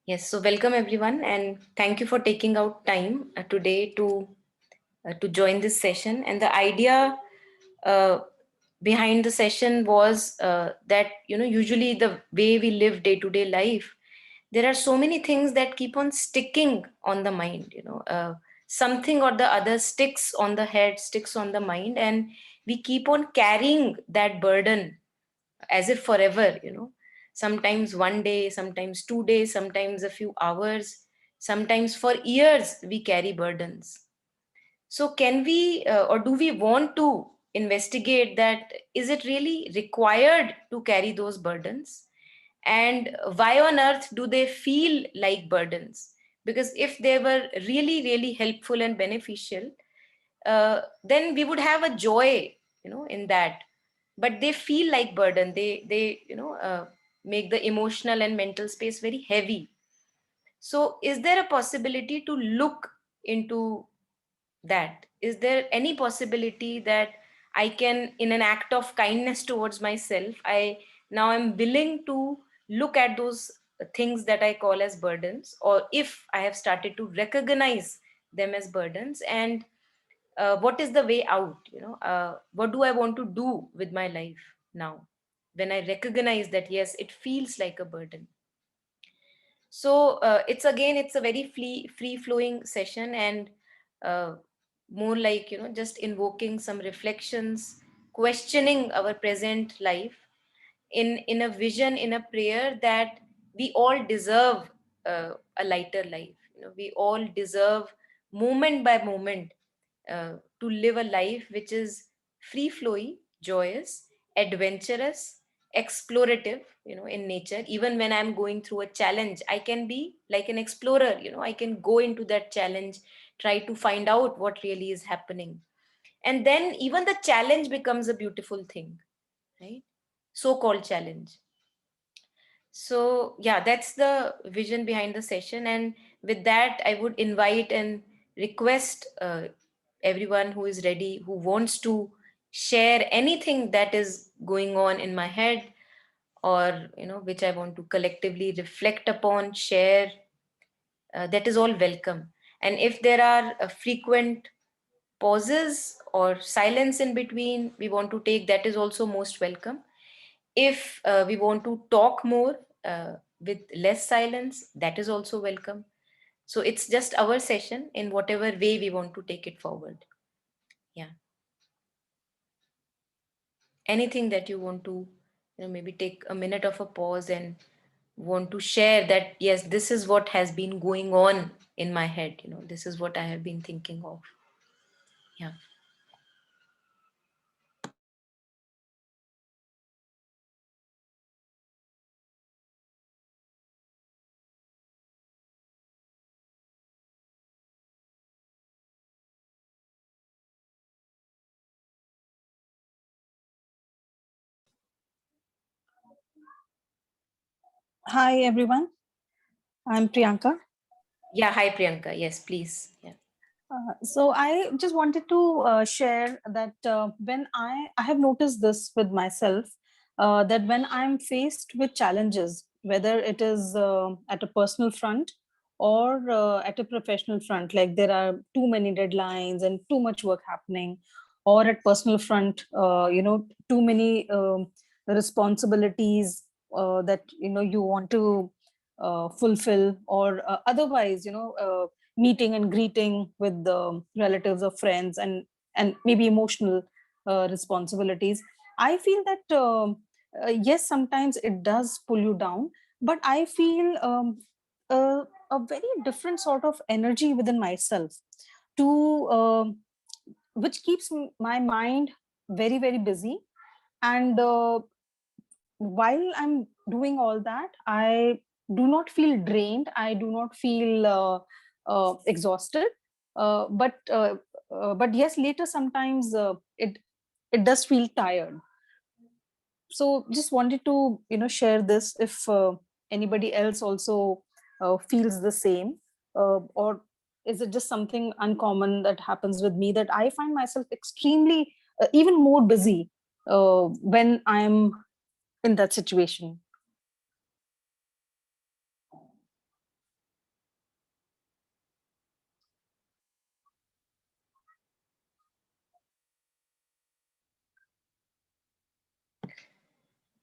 Yes, so welcome everyone, and thank you for taking out time today to join this session. And the idea uh, behind the session was that usually the way we live day to day life, there are so many things that keep on sticking on the mind. Something or the other sticks on the head, sticks on the mind, and we keep on carrying that burden as if forever, sometimes one day, sometimes 2 days, sometimes a few hours, sometimes for years we carry burdens. So can we or do we want to investigate that, is it really required to carry those burdens, and why on earth do they feel like burdens? Because if they were really really helpful and beneficial, then we would have a joy in that. But they feel like burden. They make the emotional and mental space very heavy. So is there a possibility to look into that? Is there any possibility that I can, in an act of kindness towards myself, I now am willing to look at those things that I call as burdens, or if I have started to recognize them as burdens, and what is the way out? What do I want to do with my life now when I recognize that yes, it feels like a burden? So it's a very free flowing session, and uh, more like just invoking some reflections, questioning our present life in a vision, in a prayer that we all deserve a lighter life. We all deserve, moment by moment, to live a life which is free flowing, joyous, adventurous, explorative, in nature. Even when I'm going through a challenge, I can be like an explorer. I can go into that challenge, try to find out what really is happening, and then even the challenge becomes a beautiful thing, right? So called challenge. So yeah, that's the vision behind the session. And with that, I would invite and request everyone who is ready, who wants to share anything that is going on in my head, or which I want to collectively reflect upon, share, that is all welcome. And if there are frequent pauses or silence in between we want to take, that is also most welcome. If we want to talk more with less silence, that is also welcome. So it's just our session in whatever way we want to take it forward. Yeah. Anything that you want to, maybe take a minute of a pause and want to share that, yes, this is what has been going on in my head. This is what I have been thinking of. Yeah. Hi everyone, I'm Priyanka. Yeah. Hi, Priyanka. Yes, please. Yeah. So I just wanted to share that when I have noticed this with myself, that when I'm faced with challenges, whether it is at a personal front or at a professional front, like there are too many deadlines and too much work happening, or at personal front, too many responsibilities that you want to fulfill, or otherwise, meeting and greeting with the relatives or friends, and maybe emotional responsibilities. I feel that yes, sometimes it does pull you down, but I feel a very different sort of energy within myself to which keeps my mind very very busy. And while I'm doing all that, I do not feel drained, I do not feel exhausted, but yes, later sometimes it does feel tired. So just wanted to share this, if anybody else also feels the same, or is it just something uncommon that happens with me, that I find myself extremely even more busy when I'm in that situation.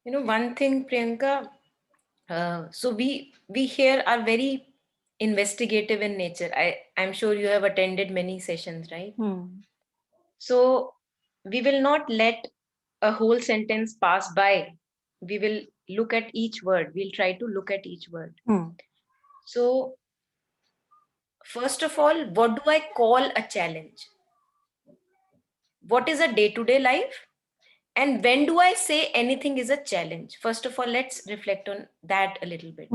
One thing, Priyanka, so we here are very investigative in nature. I'm sure you have attended many sessions, right? So we will not let a whole sentence pass by. We will look at each word. We'll try to look at each word. So first of all, what do I call a challenge? What is a day-to-day life? And when do I say anything is a challenge? First of all, let's reflect on that a little bit.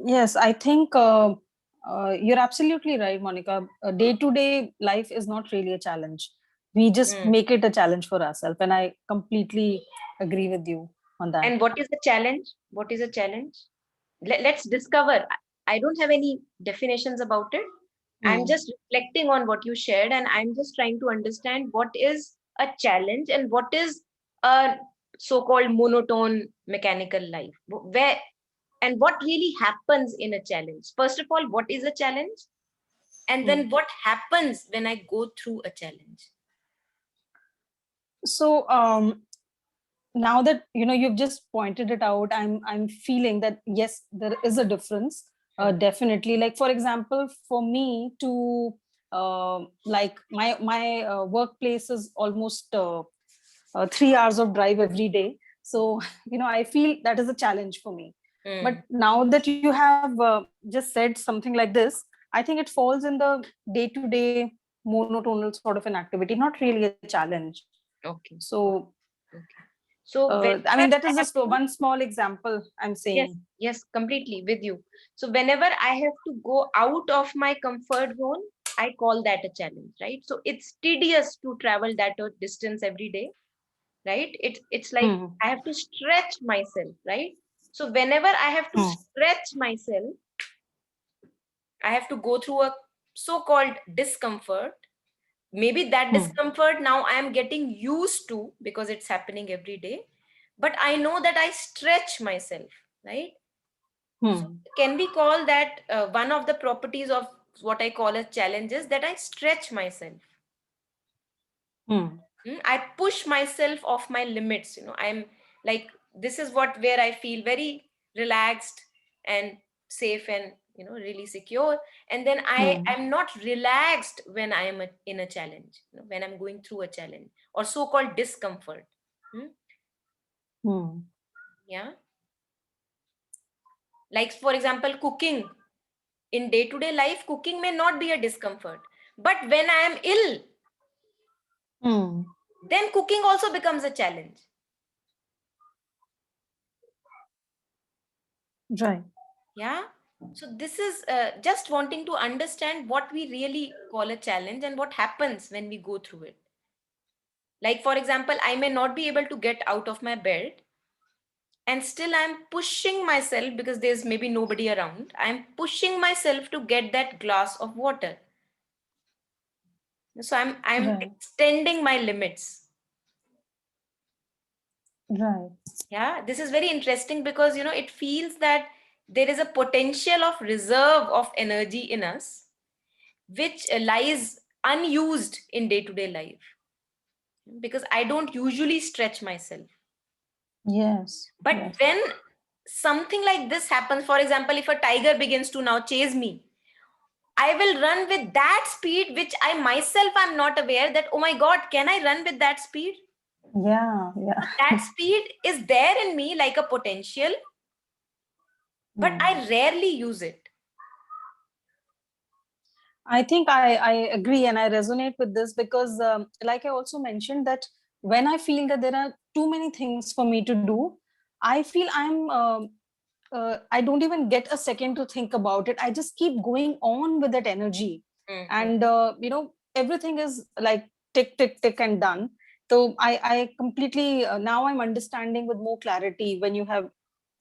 Yes, I think you're absolutely right, Monica. Day-to-day life is not really a challenge. We just make it a challenge for ourselves, and I completely agree with you on that. And what is a challenge? What is a challenge? Let's discover. I don't have any definitions about it. I'm just reflecting on what you shared, and I'm just trying to understand what is a challenge and what is a so-called monotone mechanical life. Where and what really happens in a challenge? First of all, what is a challenge? And then what happens when I go through a challenge? So now that you've just pointed it out, I'm feeling that yes, there is a difference. Definitely, like for example, for me to like my workplace is almost 3 hours of drive every day. So I feel that is a challenge for me. But now that you have just said something like this, I think it falls in the day-to-day monotonal sort of an activity, not really a challenge. Okay. So So I mean, that is just one small example I'm saying. Yes, completely with you. So whenever I have to go out of my comfort zone, I call that a challenge, right? So it's tedious to travel that distance every day, right? It's like I have to stretch myself, right? So whenever I have to stretch myself, I have to go through a so-called discomfort. Maybe that discomfort now I am getting used to because it's happening every day, but I know that I stretch myself, right? So can we call that one of the properties of what I call as challenges, that I stretch myself? I push myself off my limits. I'm like, this is where I feel very relaxed and safe and really secure. And then I'm not relaxed when I am in a challenge, when I'm going through a challenge or so-called discomfort. Yeah. Like for example, cooking. In day-to-day life, cooking may not be a discomfort, but when I am ill, then cooking also becomes a challenge. Right. Yeah. So this is just wanting to understand what we really call a challenge and what happens when we go through it. Like for example, I may not be able to get out of my bed, and still I'm pushing myself because there's maybe nobody around. I'm pushing myself to get that glass of water. So I'm extending my limits. Right. Yeah, this is very interesting because it feels that there is a potential of reserve of energy in us which lies unused in day-to-day life, because I don't usually stretch myself. Yes. But when something like this happens, for example, if a tiger begins to now chase me, I will run with that speed which I myself am not aware that, oh my god, can I run with that speed? Yeah. That speed is there in me like a potential, but I rarely use it. I think I agree and I resonate with this because, like I also mentioned, that when I feel that there are too many things for me to do, I feel I don't even get a second to think about it. I just keep going on with that energy. And, everything is like tick, tick, tick and done. So I completely, now I'm understanding with more clarity when you have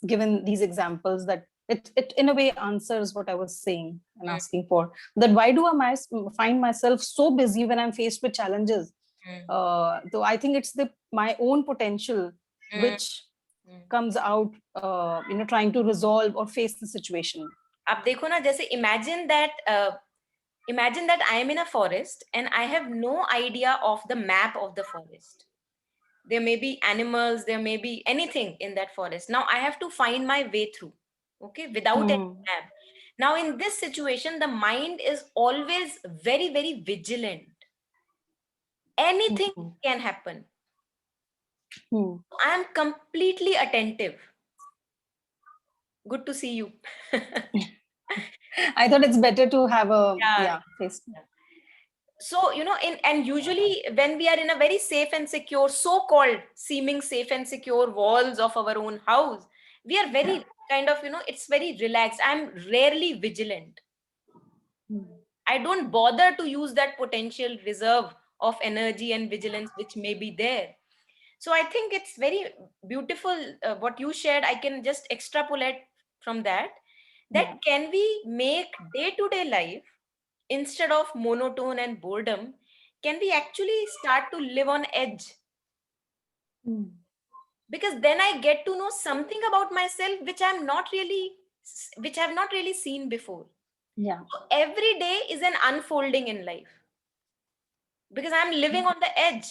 given these examples that it in a way answers what I was saying and asking for. That why do I find myself so busy when I'm faced with challenges? So I think it's my own potential which comes out, trying to resolve or face the situation. अब देखो ना, जैसे imagine that imagine that I am in a forest and I have no idea of the map of the forest. There may be animals, there may be anything in that forest. Now I have to find my way through, okay, without any Hmm. map. Now in this situation, the mind is always very, very vigilant. Anything Hmm. can happen. Hmm. I am completely attentive. Good to see you. I thought it's better to have a, Yeah. yeah, face. So, and usually when we are in a very safe and secure, so-called seeming safe and secure walls of our own house, we are very kind of, it's very relaxed. I'm rarely vigilant. Hmm. I don't bother to use that potential reserve of energy and vigilance which may be there. So I think it's very beautiful what you shared. I can just extrapolate from that. Yeah. That can we make day-to-day life, instead of monotone and boredom, can we actually start to live on edge? Hmm. Because then I get to know something about myself which I've not really seen before. Yeah. So every day is an unfolding in life because I'm living on the edge.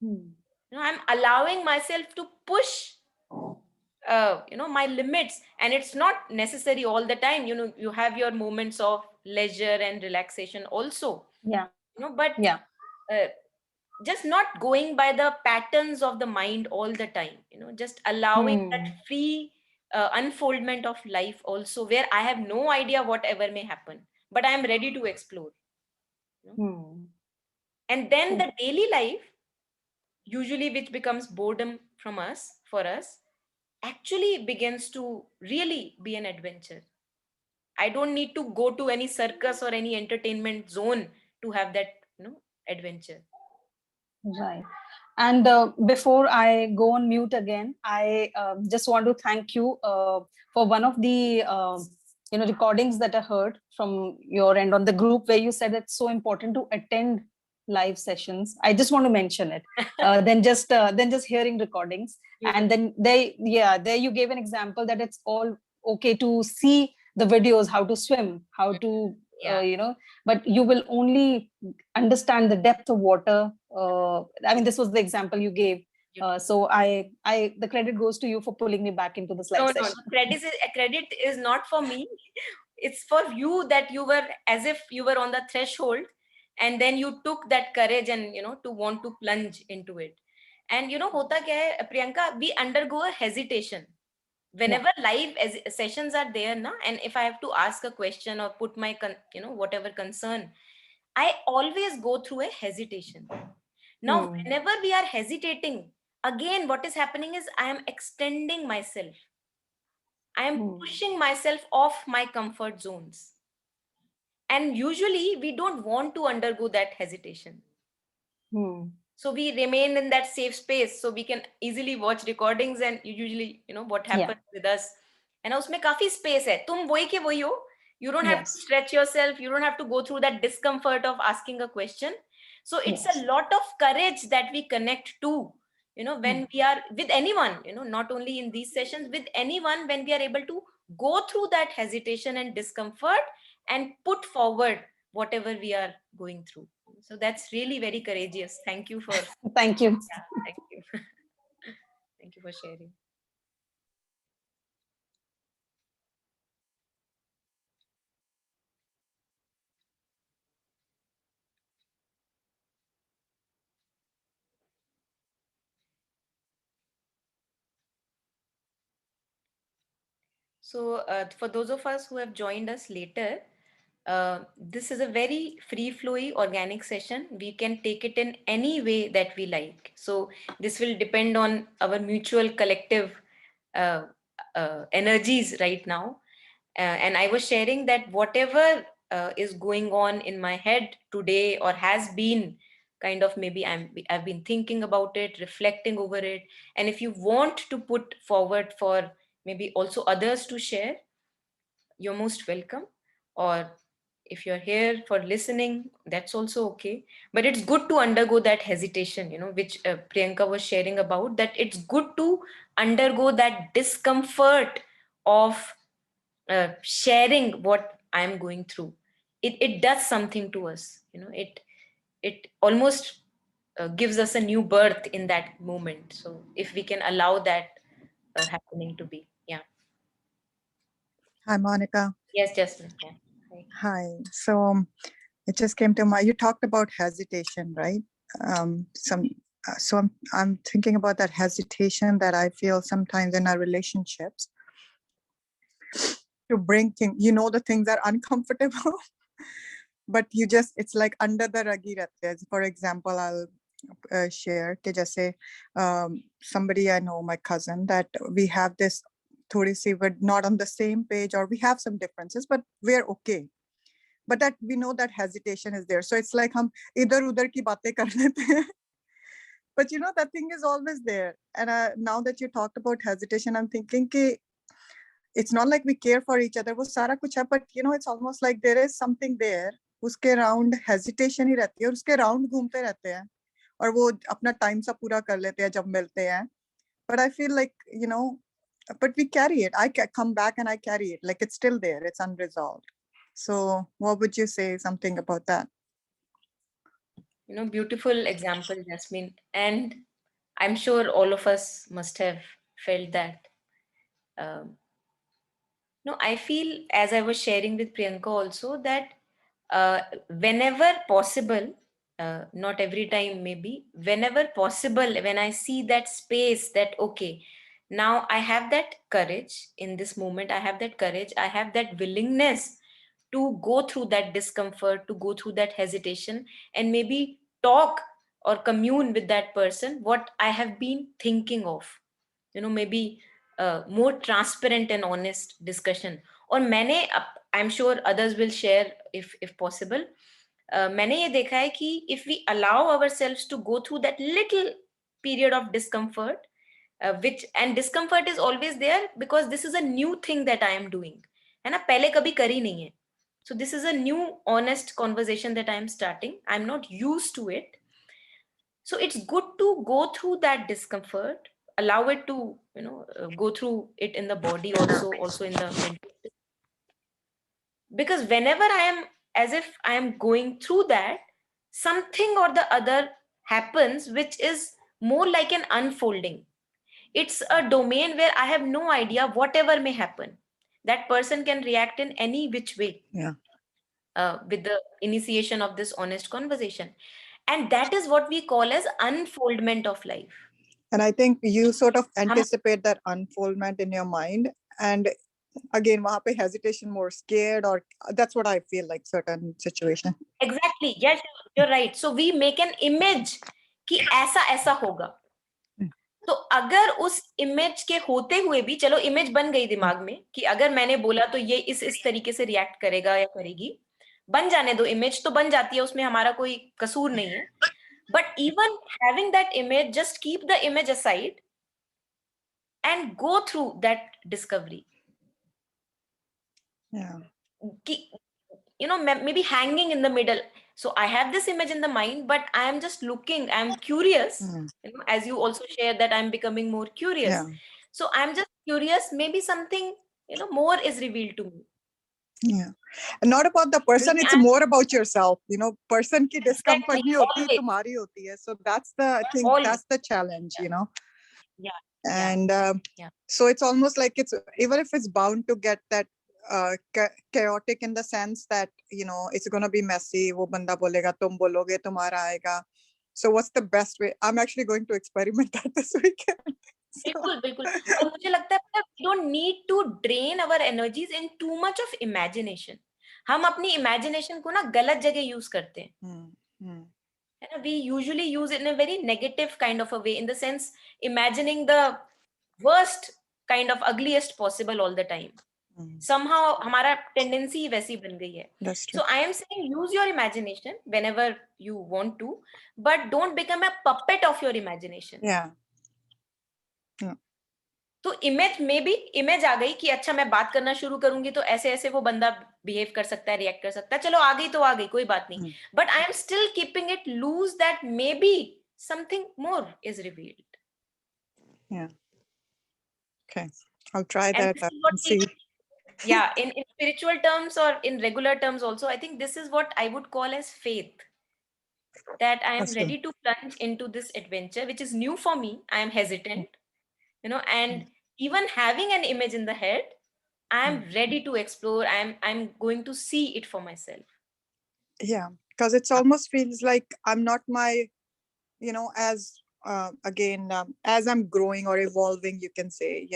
Hmm. I'm allowing myself to push my limits, and it's not necessary all the time. You have your moments of leisure and relaxation also, Yeah. but Yeah. uh, just not going by the patterns of the mind all the time, just allowing that Hmm. free unfoldment of life also, where I have no idea whatever may happen, but I am ready to explore, you know? Hmm. And then Hmm. the daily life, usually which becomes boredom from us for us, actually begins to really be an adventure. I don't need to go to any circus or any entertainment zone to have that, adventure. Right. And before I go on mute again, I just want to thank you for one of the recordings that I heard from your end on the group where you said it's so important to attend live sessions. I just want to mention it. Then just hearing recordings, You and then there you gave an example that it's all okay to see the videos, how to swim, how to yeah, but you will only understand the depth of water. I mean, this was the example you gave. you So the credit goes to you for pulling me back into this live No, no, session. no. Credit is not for me. It's for you, that you were as if you were on the threshold, and then you took that courage and to want to plunge into it. And hota kya hai, Priyanka, we undergo a hesitation Yeah. whenever live sessions are there, na. And if I have to ask a question or put my whatever concern, I always go through a hesitation. Now, Hmm. whenever we are hesitating, again, what is happening is I am extending myself. I am Hmm. pushing myself off my comfort zones. And usually we don't want to undergo that hesitation. Hmm. So we remain in that safe space so we can easily watch recordings, and usually, what Yeah. happens with us. And उसमें काफी space है. तुम वही के वही हो. You don't have to Yes. stretch yourself. You don't have to go through that discomfort of asking a question. So it's a Yes. lot of courage that we connect to, Hmm. when we are with anyone, not only in these sessions, with anyone, when we are able to go through that hesitation and discomfort and put forward whatever we are going through. So that's really very courageous. Thank you for, Thank you. yeah, thank you. Thank you for sharing. So, for those of us who have joined us later, this is a very free flowy organic session. We can take it in any way that we like. So, this will depend on our mutual collective uh, energies right now. And I was sharing that whatever is going on in my head today, or has been, kind of, maybe I've been thinking about it, reflecting over it. And if you want to put forward for maybe also others to share, you're most welcome. Or if you're here for listening, that's also okay. But it's good to undergo that hesitation, which Priyanka was sharing about, that it's good to undergo that discomfort of sharing what I'm going through, it does something to us. It almost gives us a new birth in that moment. So if we can allow that happening to be, yeah. Hi, Monica. Yes, Jasmine. Yeah. Hi. Hi. So it just came to mind. You talked about hesitation, right? I'm thinking about that hesitation that I feel sometimes in our relationships to bring things. The things are uncomfortable, but it's like under the rug hi rehte hai. For example, I'll share कि जैसे somebody I know, my cousin, that we have this थोड़ी सी, we're not on the same page, or we have some differences, but we're okay. But that we know that hesitation is there. So it's like हम इधर उधर की बातें कर लेते हैं. But that thing is always there. And now that you talked about hesitation, I'm thinking कि it's not like we care for each other. वो सारा कुछ है, but it's almost like there is something there. उसके round hesitation ही रहती है, और उसके round घूमते रहते हैं, और वो अपना time सा पूरा कर लेते हैं जब मिलते हैं. But I feel like, but we carry it. I come back and I carry it. Like it's still there. It's unresolved. So what would you say something about that? Beautiful example, Jasmine. And I'm sure all of us must have felt that. No, I feel, as I was sharing with Priyanka also, that whenever possible, not every time maybe, whenever possible, when I see that space that, okay, now I have that courage in this moment, I have that courage, I have that willingness to go through that discomfort, to go through that hesitation, and maybe talk or commune with that person what I have been thinking of. Maybe more transparent and honest discussion. और मैंने, I'm sure others will share if possible, मैंने ये देखा है कि if we allow ourselves to go through that little period of discomfort, and discomfort is always there because this is a new thing that I am doing, है ना, पहले कभी करी नहीं है. So this is a new honest conversation that I am starting. I'm not used to it. So it's good to go through that discomfort, allow it to go through it in the body, also in the mental, because whenever I am, as if I am going through that, something or the other happens which is more like an unfolding. It's a domain where I have no idea. Whatever may happen, that person can react in any which way. Yeah. With the initiation of this honest conversation, and that is what we call as unfoldment of life. And I think you sort of anticipate that unfoldment in your mind, and again वहाँ पे hesitation, more scared, or that's what I feel like certain situation. Exactly, yes, you're right. So we make an image कि ऐसा ऐसा होगा. तो अगर उस image के होते हुए भी, चलो इमेज बन गई दिमाग में कि अगर मैंने बोला तो ये इस तरीके से रिएक्ट करेगा या करेगी, बन जाने दो, इमेज तो बन जाती है, उसमें हमारा कोई कसूर नहीं है. But even having that image, just keep the image aside and go through that discovery. Yeah. Maybe hanging in the middle. So I have this image in the mind, but I am just looking, I'm curious, as you also share that I'm becoming more curious. Yeah. So I'm just curious, maybe something, more is revealed to me. Yeah. And not about the person, it's more about yourself. Person ki discomfort nahi hoti, tumhari hoti hai. So that's the thing, that's the challenge, Yeah. And so it's almost like it's, even if it's bound to get that chaotic in the sense that, it's going to be messy. Wo banda bolega, tum bologe, tumhara aega. So what's the best way? I'm actually going to experiment that this weekend. बिल्कुल. और मुझे लगता है we don't need to drain our energies in too much of imagination. हम अपनी imagination को ना गलत जगह यूज करते हैं. We usually use it in a very negative kind of a way, in the sense imagining the worst kind of ugliest possible all the time. Somehow हमारा tendency वैसी बन गई है. That's true. So I am saying use your imagination whenever you want to, but don't become a puppet of your imagination. Yeah. तो image में भी image आ गई कि अच्छा मैं बात करना शुरू करूंगी तो ऐसे ऐसे वो बंदा बिहेव कर सकता है, रिएक्ट कर सकता है, चलो आ गई तो आ गई, कोई बात नहीं. But I am still keeping it lose that may be something more is revealed. Yeah. Okay, I'll try that and see. Yeah, in spiritual terms or in regular terms also, I think this is what I would call as faith, that I am Awesome. ready to plunge into this adventure, which is new for me. I am hesitant, and even having an image in the head, I am ready to explore. I'm going to see it for myself. Yeah, because it's almost feels like I'm not my, as again, as I'm growing or evolving, you can say,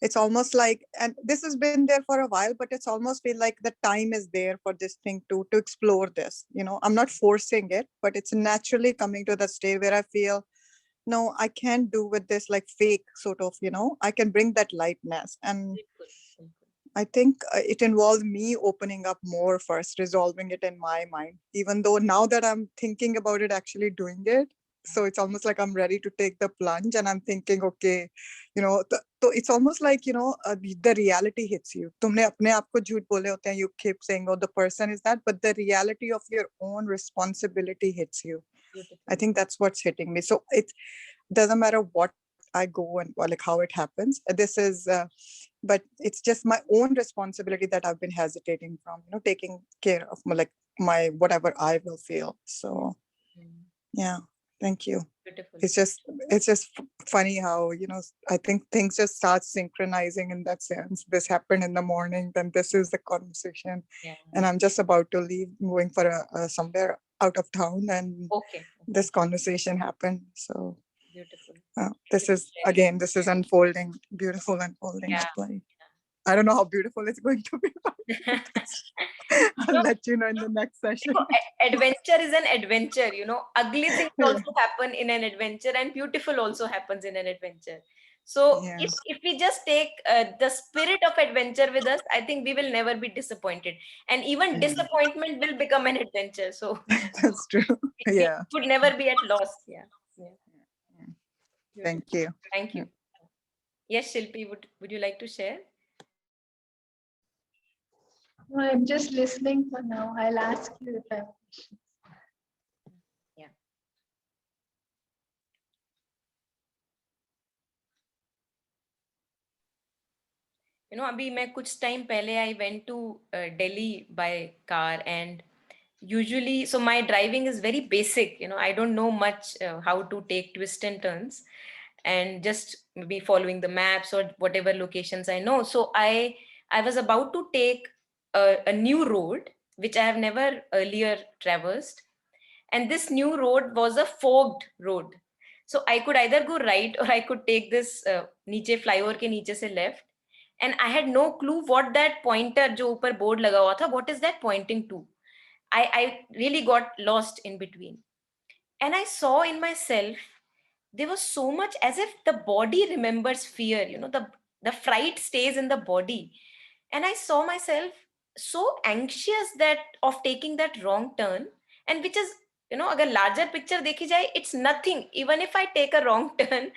it's almost like, and this has been there for a while, but it's almost feel like the time is there for this thing to explore this. I'm not forcing it, but it's naturally coming to the stage where I feel, no, I can't do with this like fake sort of, I can bring that lightness. And Beautiful, beautiful. I think it involves me opening up more first, resolving it in my mind, even though now that I'm thinking about it, actually doing it. So it's almost like I'm ready to take the plunge and I'm thinking, okay, so it's almost like, the reality hits you. तुमने अपने आप को झूठ बोले होते हैं, you keep saying, oh, the person is that, but the reality of your own responsibility hits you. Beautiful. I think that's what's hitting me. So it doesn't matter what I go and like how it happens. This is, but it's just my own responsibility that I've been hesitating from, taking care of my whatever I will feel. So Mm, yeah, thank you. beautiful. It's just funny how I think things just start synchronizing in that sense. This happened in the morning, then this is the conversation, Yeah. and I'm just about to leave, going for a somewhere out of town, and Okay. this conversation happened. So Beautiful. this is again, this is unfolding, beautiful unfolding. Yeah. Like, I don't know how beautiful it's going to be. But I'll No, let you know in the next session. adventure is an adventure. Ugly things also happen in an adventure, and beautiful also happens in an adventure. So Yeah, if we just take the spirit of adventure with us, I think we will never be disappointed, and even yeah, disappointment will become an adventure. So that's true. we Yeah. would never be at loss. Yeah. Yeah. Beautiful. Thank you. Thank you. Yes, Shilpi, would you like to share? No, I'm just listening for now. I'll ask you if I have questions. Yeah. अभी मैं कुछ time पहले I went to Delhi by car, and usually, so my driving is very basic. I don't know much how to take twists and turns, and just maybe following the maps or whatever locations I know. So I was about to take a new road which I have never earlier traversed, and this new road was a fogged road. So I could either go right or I could take this नीचे flyover के नीचे से left, and I had no clue what that pointer जो ऊपर board लगा हुआ था, what is that pointing to. I really got lost in between, and I saw in myself there was so much, as if the body remembers fear. The fright stays in the body, and I saw myself so anxious that of taking that wrong turn, and which is, अगर larger picture देखी जाए, it's nothing. Even if I take a wrong turn,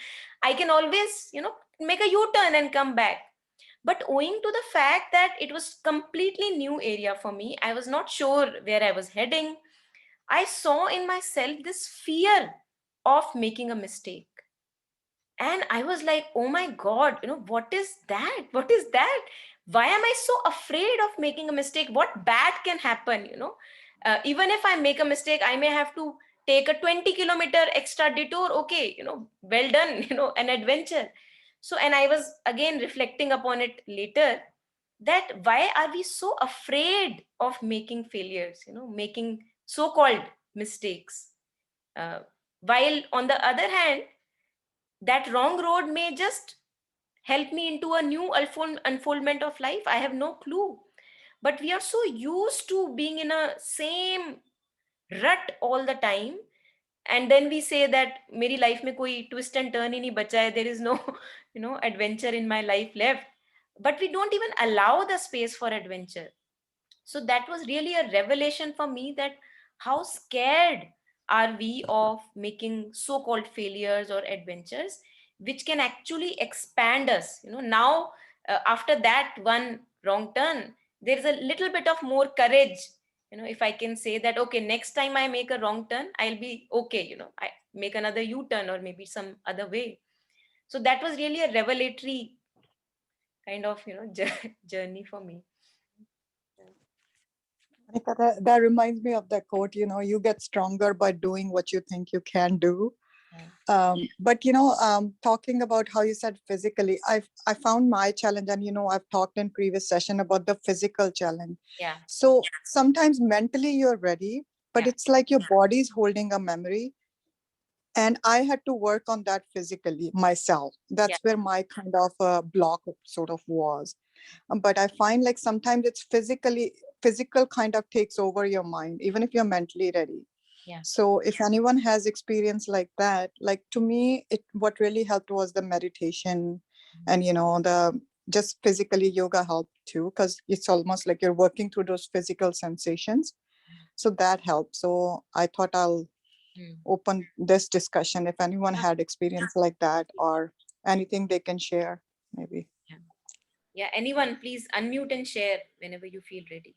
I can always make a U-turn and come back. But owing to the fact that it was completely new area for me, I was not sure where I was heading. I saw in myself this fear of making a mistake. And I was like, oh my God, what is that? What is that? Why am I so afraid of making a mistake? What bad can happen? Even if I make a mistake, I may have to take a 20-kilometer extra detour. Okay, well done, an adventure. So, and I was again reflecting upon it later, that why are we so afraid of making failures, making so-called mistakes? Uh, while on the other hand, that wrong road may just help me into a new unfoldment of life. I have no clue. But we are so used to being in a same rut all the time. And then we say that मेरी life में कोई twist and turn ही नहीं बचा है. There is no, adventure in my life left. But we don't even allow the space for adventure. So that was really a revelation for me, that how scared are we of making so-called failures or adventures, which can actually expand us. Now, after that one wrong turn, there is a little bit of more courage. If I can say that, okay, next time I make a wrong turn, I'll be okay. I make another U-turn or maybe some other way. So that was really a revelatory kind of, journey for me. Monica, that reminds me of that quote, you get stronger by doing what you think you can do. But talking about how you said physically, I found my challenge, and I've talked in previous session about the physical challenge. Yeah. So sometimes mentally you're ready, but Yeah. it's like your body's holding a memory. And I had to work on that physically myself. That's where my kind of block sort of was. But I find like sometimes it's physical kind of takes over your mind, even if you're mentally ready. Yeah. So if anyone has experience like that, like to me, what really helped was the meditation, and the just physically yoga helped too, because it's almost like you're working through those physical sensations. So that helped. So I thought I'll open this discussion if anyone had experience like that or anything they can share, maybe. Yeah, anyone, please unmute and share whenever you feel ready.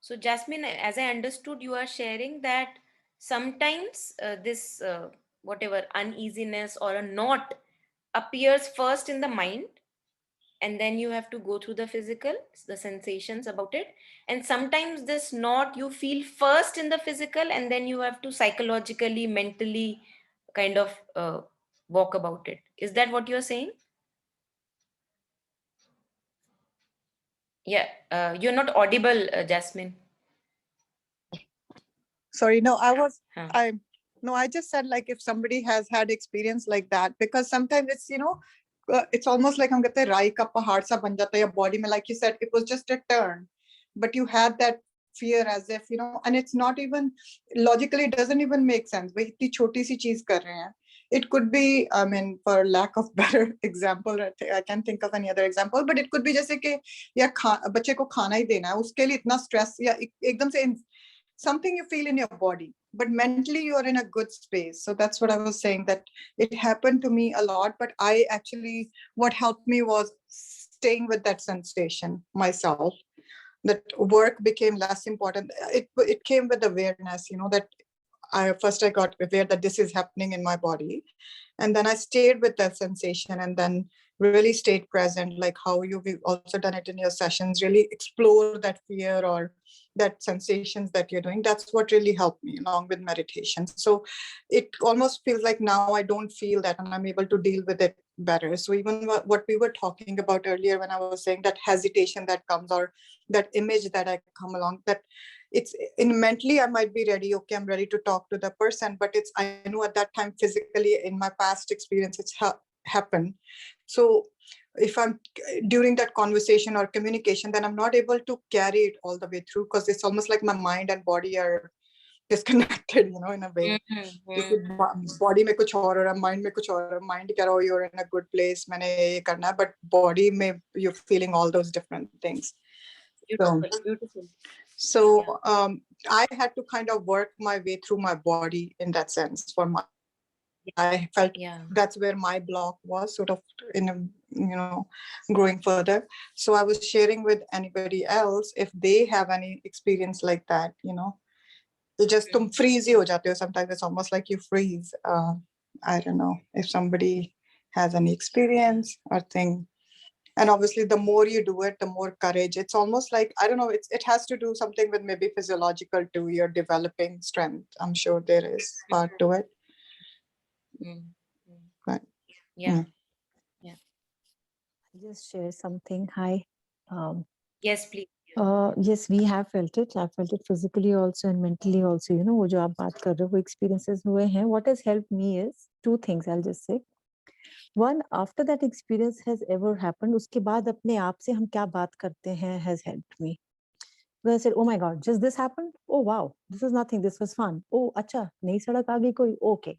So Jasmine, as I understood, you are sharing that sometimes this whatever uneasiness or a knot appears first in the mind, and then you have to go through the physical, the sensations about it. And sometimes this knot you feel first in the physical, and then you have to psychologically, mentally kind of walk about it. Is that what you're saying? Yeah, you're not audible, Jasmine. Sorry, no, Huh. I just said like if somebody has had experience like that, because sometimes it's, it's almost like हम कहते हैं राई का पहाड़ सा बन जाता है your body में, like you said, it was just a turn, but you had that fear as if, and it's not even, logically it doesn't even make sense. भाई इतनी छोटी सी चीज कर रहे हैं. It could be, I mean, for lack of better example, I can't think of any other example, but it could be जैसे कि या बच्चे को खाना ही देना है, उसके लिए इतना stress या एकदम से something you feel in your body, but mentally you are in a good space. So that's what I was saying, that it happened to me a lot, but I actually, what helped me was staying with that sensation myself. That work became less important. It came with awareness, that I got aware that this is happening in my body, and then I stayed with that sensation, and then really stayed present, like how you've also done it in your sessions, really explore that fear or that sensations that you're doing. That's what really helped me, along with meditation. So it almost feels like now I don't feel that, and I'm able to deal with it better. So even what we were talking about earlier, when I was saying that hesitation that comes, or that image that I come along, that it's in mentally I might be ready, okay, I'm ready to talk to the person, but it's, I know at that time physically in my past experience it's happened. So if I'm during that conversation or communication, then I'm not able to carry it all the way through, because it's almost like my mind and body are disconnected, in a way. Body में कुछ और हो रहा है, mind में कुछ और हो रहा है. Mind कह रहा हो you're in a good place, मैंने ये करना है, but body में you're feeling all those different things. Beautiful. So I had to kind of work my way through my body in that sense. I felt that's where my block was, sort of growing further. So I was sharing with anybody else if they have any experience like that, you just freeze hi ho jate ho. Sometimes it's almost like you freeze. I don't know if somebody has any experience or thing. And obviously the more you do it, the more courage. It's almost like, I don't know, it has to do something with maybe physiological too. You're developing strength. I'm sure there is part to it. But, yeah. Just share something. Hi. Yes, please. Yes, we have felt it. I've felt it physically also and mentally also. वो जो आप बात कर रहे हो, वो experiences हुए हैं. What has helped me is two things. I'll just say. One, after that experience has ever happened, उसके बाद अपने आप से हम क्या बात करते हैं has helped me. When I said, oh my God, just this happened? Oh wow, this is nothing. This was fun. Oh, अच्छा, नई सड़क आ गई कोई? Okay.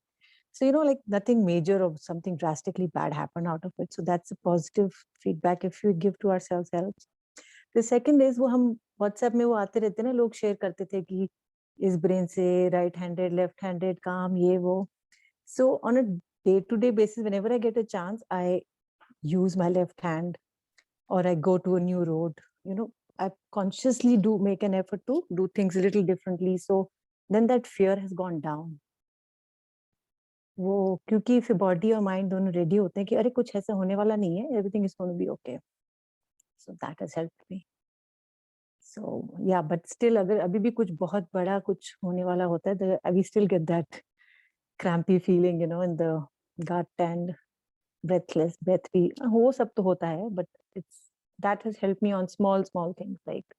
So, like nothing major or something drastically bad happened out of it. So that's a positive feedback if we give to ourselves helps. The second is वो हम WhatsApp में वो आते रहते ना, लोग शेयर करते थे कि इस brain से right handed, left handed, काम ये वो. So on a day-to-day basis, whenever I get a chance, I use my left hand, or I go to a new road. You know, I consciously do make an effort to do things a little differently. So then that fear has gone down. वो क्योंकि फिर body और mind दोनों ready होते हैं कि अरे कुछ ऐसा होने वाला नहीं है, everything is going to be okay. So that has helped me. So yeah but still अगर अभी भी कुछ बहुत बड़ा कुछ होने वाला होता है, I we still get that crampy feeling, you know, in the gut and breathless, breath भी वो सब तो होता है, but it's that has helped me on small things. Like,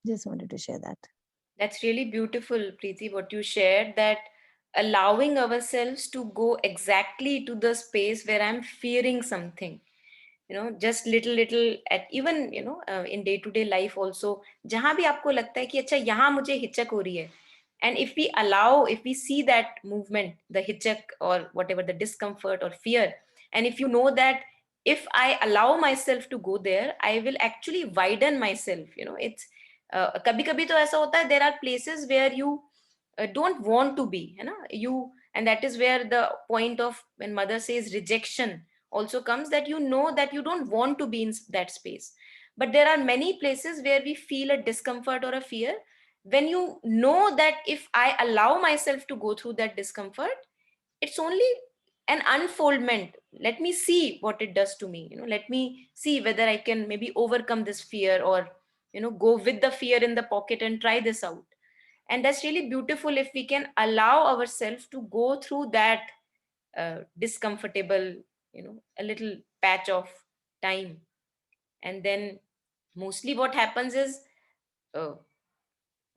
just wanted to share that. That's really beautiful, Preeti, what you shared, that allowing ourselves to go exactly to the space where I'm fearing something, you know, just little at even, you know, in day to day life also, जहां भी आपको लगता है कि अच्छा यहाँ मुझे हिचक हो रही है, and if we allow, if we see that movement, the hichak or whatever, the discomfort or fear, and if you know that if I allow myself to go there, I will actually widen myself, you know, it's कभी कभी तो ऐसा होता है, there are places where you don't want to be, है ना, you, and that is where the point of when mother says rejection also comes, that you know that you don't want to be in that space. But there are many places where we feel a discomfort or a fear. When you know that if I allow myself to go through that discomfort, it's only an unfoldment. Let me see what it does to me, you know, let me see whether I can maybe overcome this fear, or, you know, go with the fear in the pocket and try this out. And that's really beautiful if we can allow ourselves to go through that discomfortable, you know, a little patch of time. And then mostly what happens is, uh,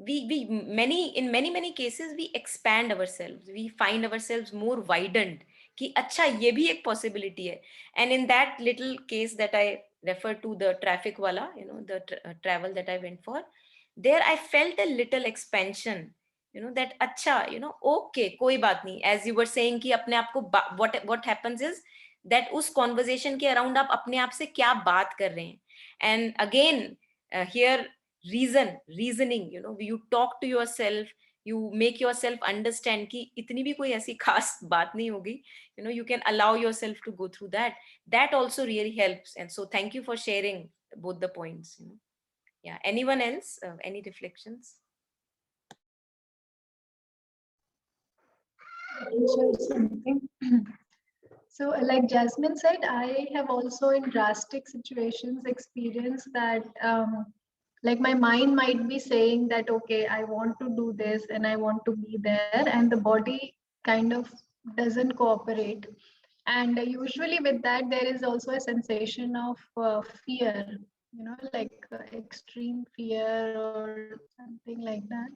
we many cases we expand ourselves, we find ourselves more widened, कि अच्छा ये भी एक possibility है. And in that little case that I refer to, the traffic wala, you know, the travel that I went for, there I felt a little expansion, you know, that अच्छा, you know, okay, कोई बात नहीं, as you were saying कि अपने आप को what happens is that उस conversation के around आप अपने आप से क्या बात कर रहे हैं. And again, here reasoning, you know, you talk to yourself, you make yourself understand कि इतनी भी कोई ऐसी खास बात नहीं होगी, you know, you can allow yourself to go through that. That also really helps. And so thank you for sharing both the points, you know. Yeah, anyone else, any reflections? I can share something. So like Jasmine said, I have also in drastic situations experienced that like my mind might be saying that, okay, I want to do this and I want to be there, and the body kind of doesn't cooperate. And usually with that, there is also a sensation of fear, you know, like extreme fear or something like that.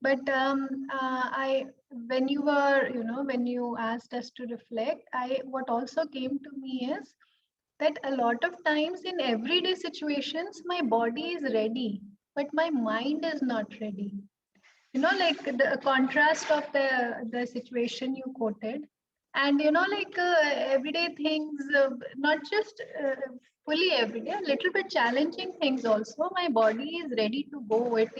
But I, when you were, you know, when you asked us to reflect, what also came to me is that a lot of times in everyday situations, my body is ready, but my mind is not ready. You know, like the contrast of the situation you quoted, and you know, like everyday things, not just fully everyday, a little bit challenging things also. My body is ready to go. It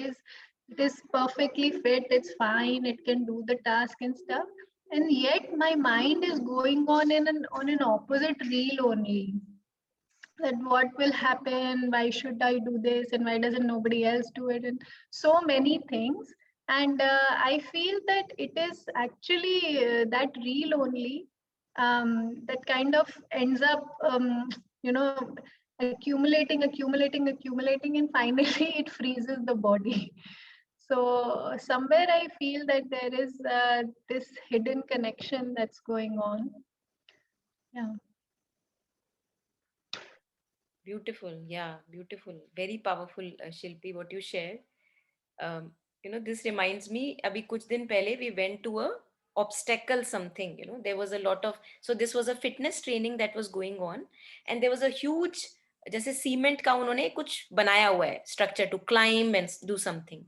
is perfectly fit. It's fine. It can do the task and stuff. And yet my mind is going on in an opposite reel only, that what will happen, why should I do this, and why doesn't nobody else do it, and so many things. And I feel that it is actually that reel only that kind of ends up you know, accumulating, and finally it freezes the body. So somewhere I feel that there is this hidden connection that's going on. Yeah. Beautiful. Yeah, beautiful. Very powerful, Shilpi, what you shared. You know, this reminds me, abhi kuch din pehle we went to a obstacle something, you know, there was a lot of, so this was a fitness training that was going on, and there was a huge, जैसे cement का उन्होंने कुछ बनाया हुआ है structure to climb and do something.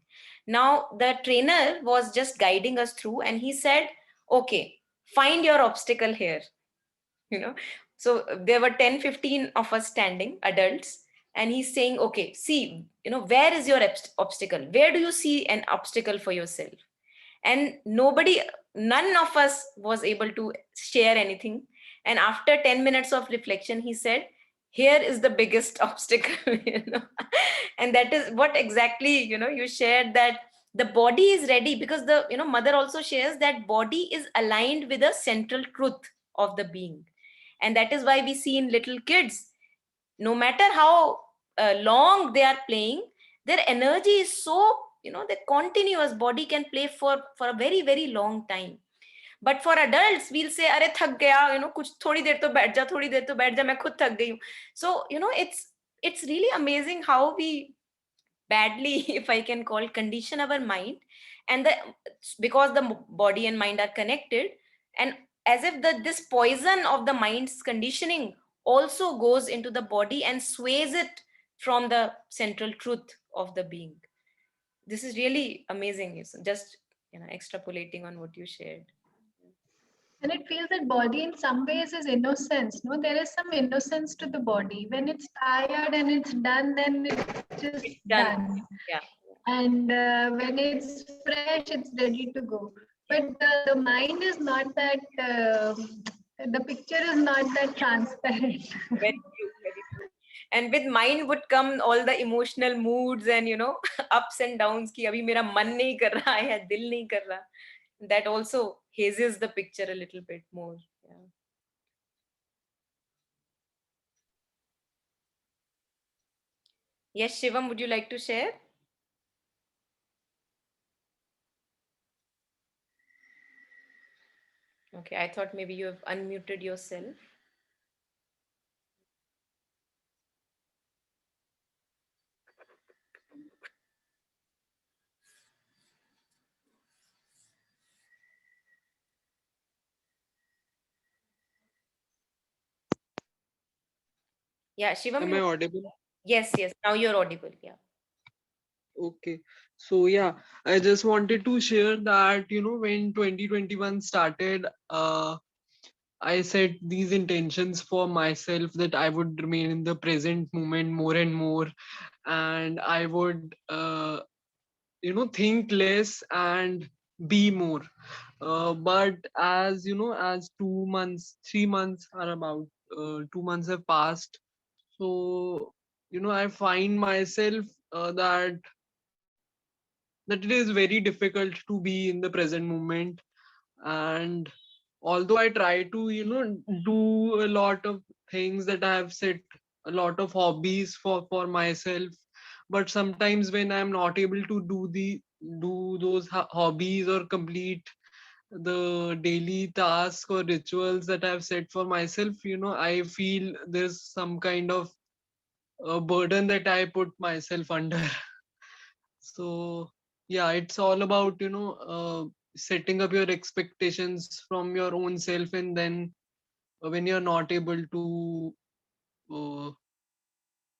Now the trainer was just guiding us through, and he said, okay, find your obstacle here, you know. So there were 10-15 of us standing adults, and he's saying, okay, see, where is your obstacle? Where do you see an obstacle for yourself? And none of us was able to share anything. And after 10 minutes of reflection, he said, here is the biggest obstacle. And that is what exactly, you shared, that the body is ready, because the, mother also shares that body is aligned with the central truth of the being. And that is why we see in little kids, no matter how long they are playing, their energy is so, the continuous body can play for a very, very long time. But for adults, we'll say, "Are thak gaya, kuch thodi der to baith ja, thodi der to baith ja, main khud thak gayi hu." So, it's really amazing how we badly, if I can call, condition our mind, and because the body and mind are connected, and as if this poison of the mind's conditioning also goes into the body and sways it from the central truth of the being. This is really amazing. Just extrapolating on what you shared. And it feels that body in some ways is innocence. No, there is some innocence to the body. When it's tired and it's done, then it's just done. Yeah. And when it's fresh, it's ready to go. But the mind is not that. The picture is not that transparent. Very true, very true. And with mind would come all the emotional moods and ups and downs, ki abhi mera man nahi kar raha hai, dil nahi kar raha. That also hazes the picture a little bit more. Yeah. Yes, Shivam, would you like to share? Okay, I thought maybe you have unmuted yourself. Yeah, Shivam. Am I audible? Yes, now you're audible. Yeah. Okay. So yeah, I just wanted to share that, when 2021 started, I set these intentions for myself that I would remain in the present moment more and more, and I would, think less and be more. But as as 2 months, 3 months are about, 2 months have passed. So, I find myself that it is very difficult to be in the present moment. And although I try to do a lot of things, that I have set a lot of hobbies for myself, but sometimes when I'm not able to do those hobbies or complete the daily tasks or rituals that I've set for myself, I feel there's some kind of a burden that I put myself under. So yeah, it's all about setting up your expectations from your own self, and then when you're not able to uh,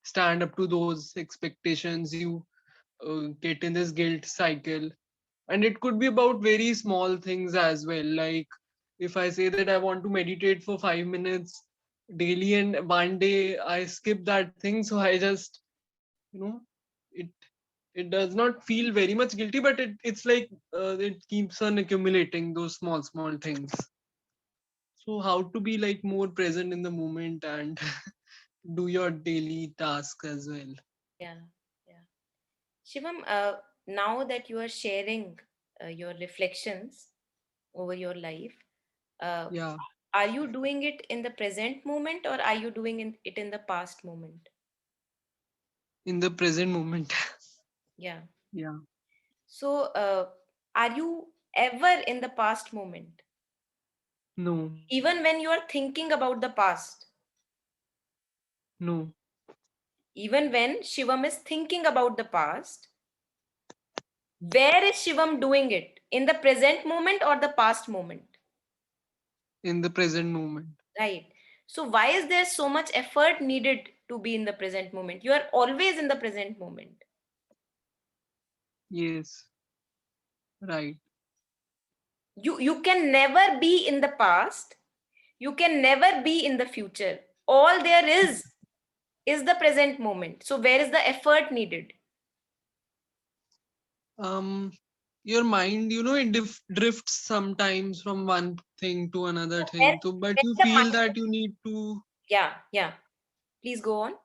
stand up to those expectations, you get in this guilt cycle. And it could be about very small things as well, like if I say that I want to meditate for 5 minutes daily, and one day I skip that thing, so I just, it it does not feel very much guilty, but it's like it keeps on accumulating those small things. So how to be like more present in the moment and do your daily tasks as well. Yeah. Shivam, now that you are sharing your reflections over your life, uh, Yeah, are you doing it in the present moment, or are you doing it in the past moment? in the present moment. Yeah. Yeah. So, are you ever in the past moment? No. Even when you are thinking about the past, No. even when Shivam is thinking about the past, where is Shivam doing it? In the present moment or the past moment? In the present moment. Right. So why is there so much effort needed to be in the present moment? You are always in the present moment. Yes. Right. You can never be in the past. You can never be in the future. All there is is the present moment. So where is the effort needed? Your mind, it drifts sometimes from one thing to another thing. So, but Where you the feel mind- that you need to, yeah. Please go on.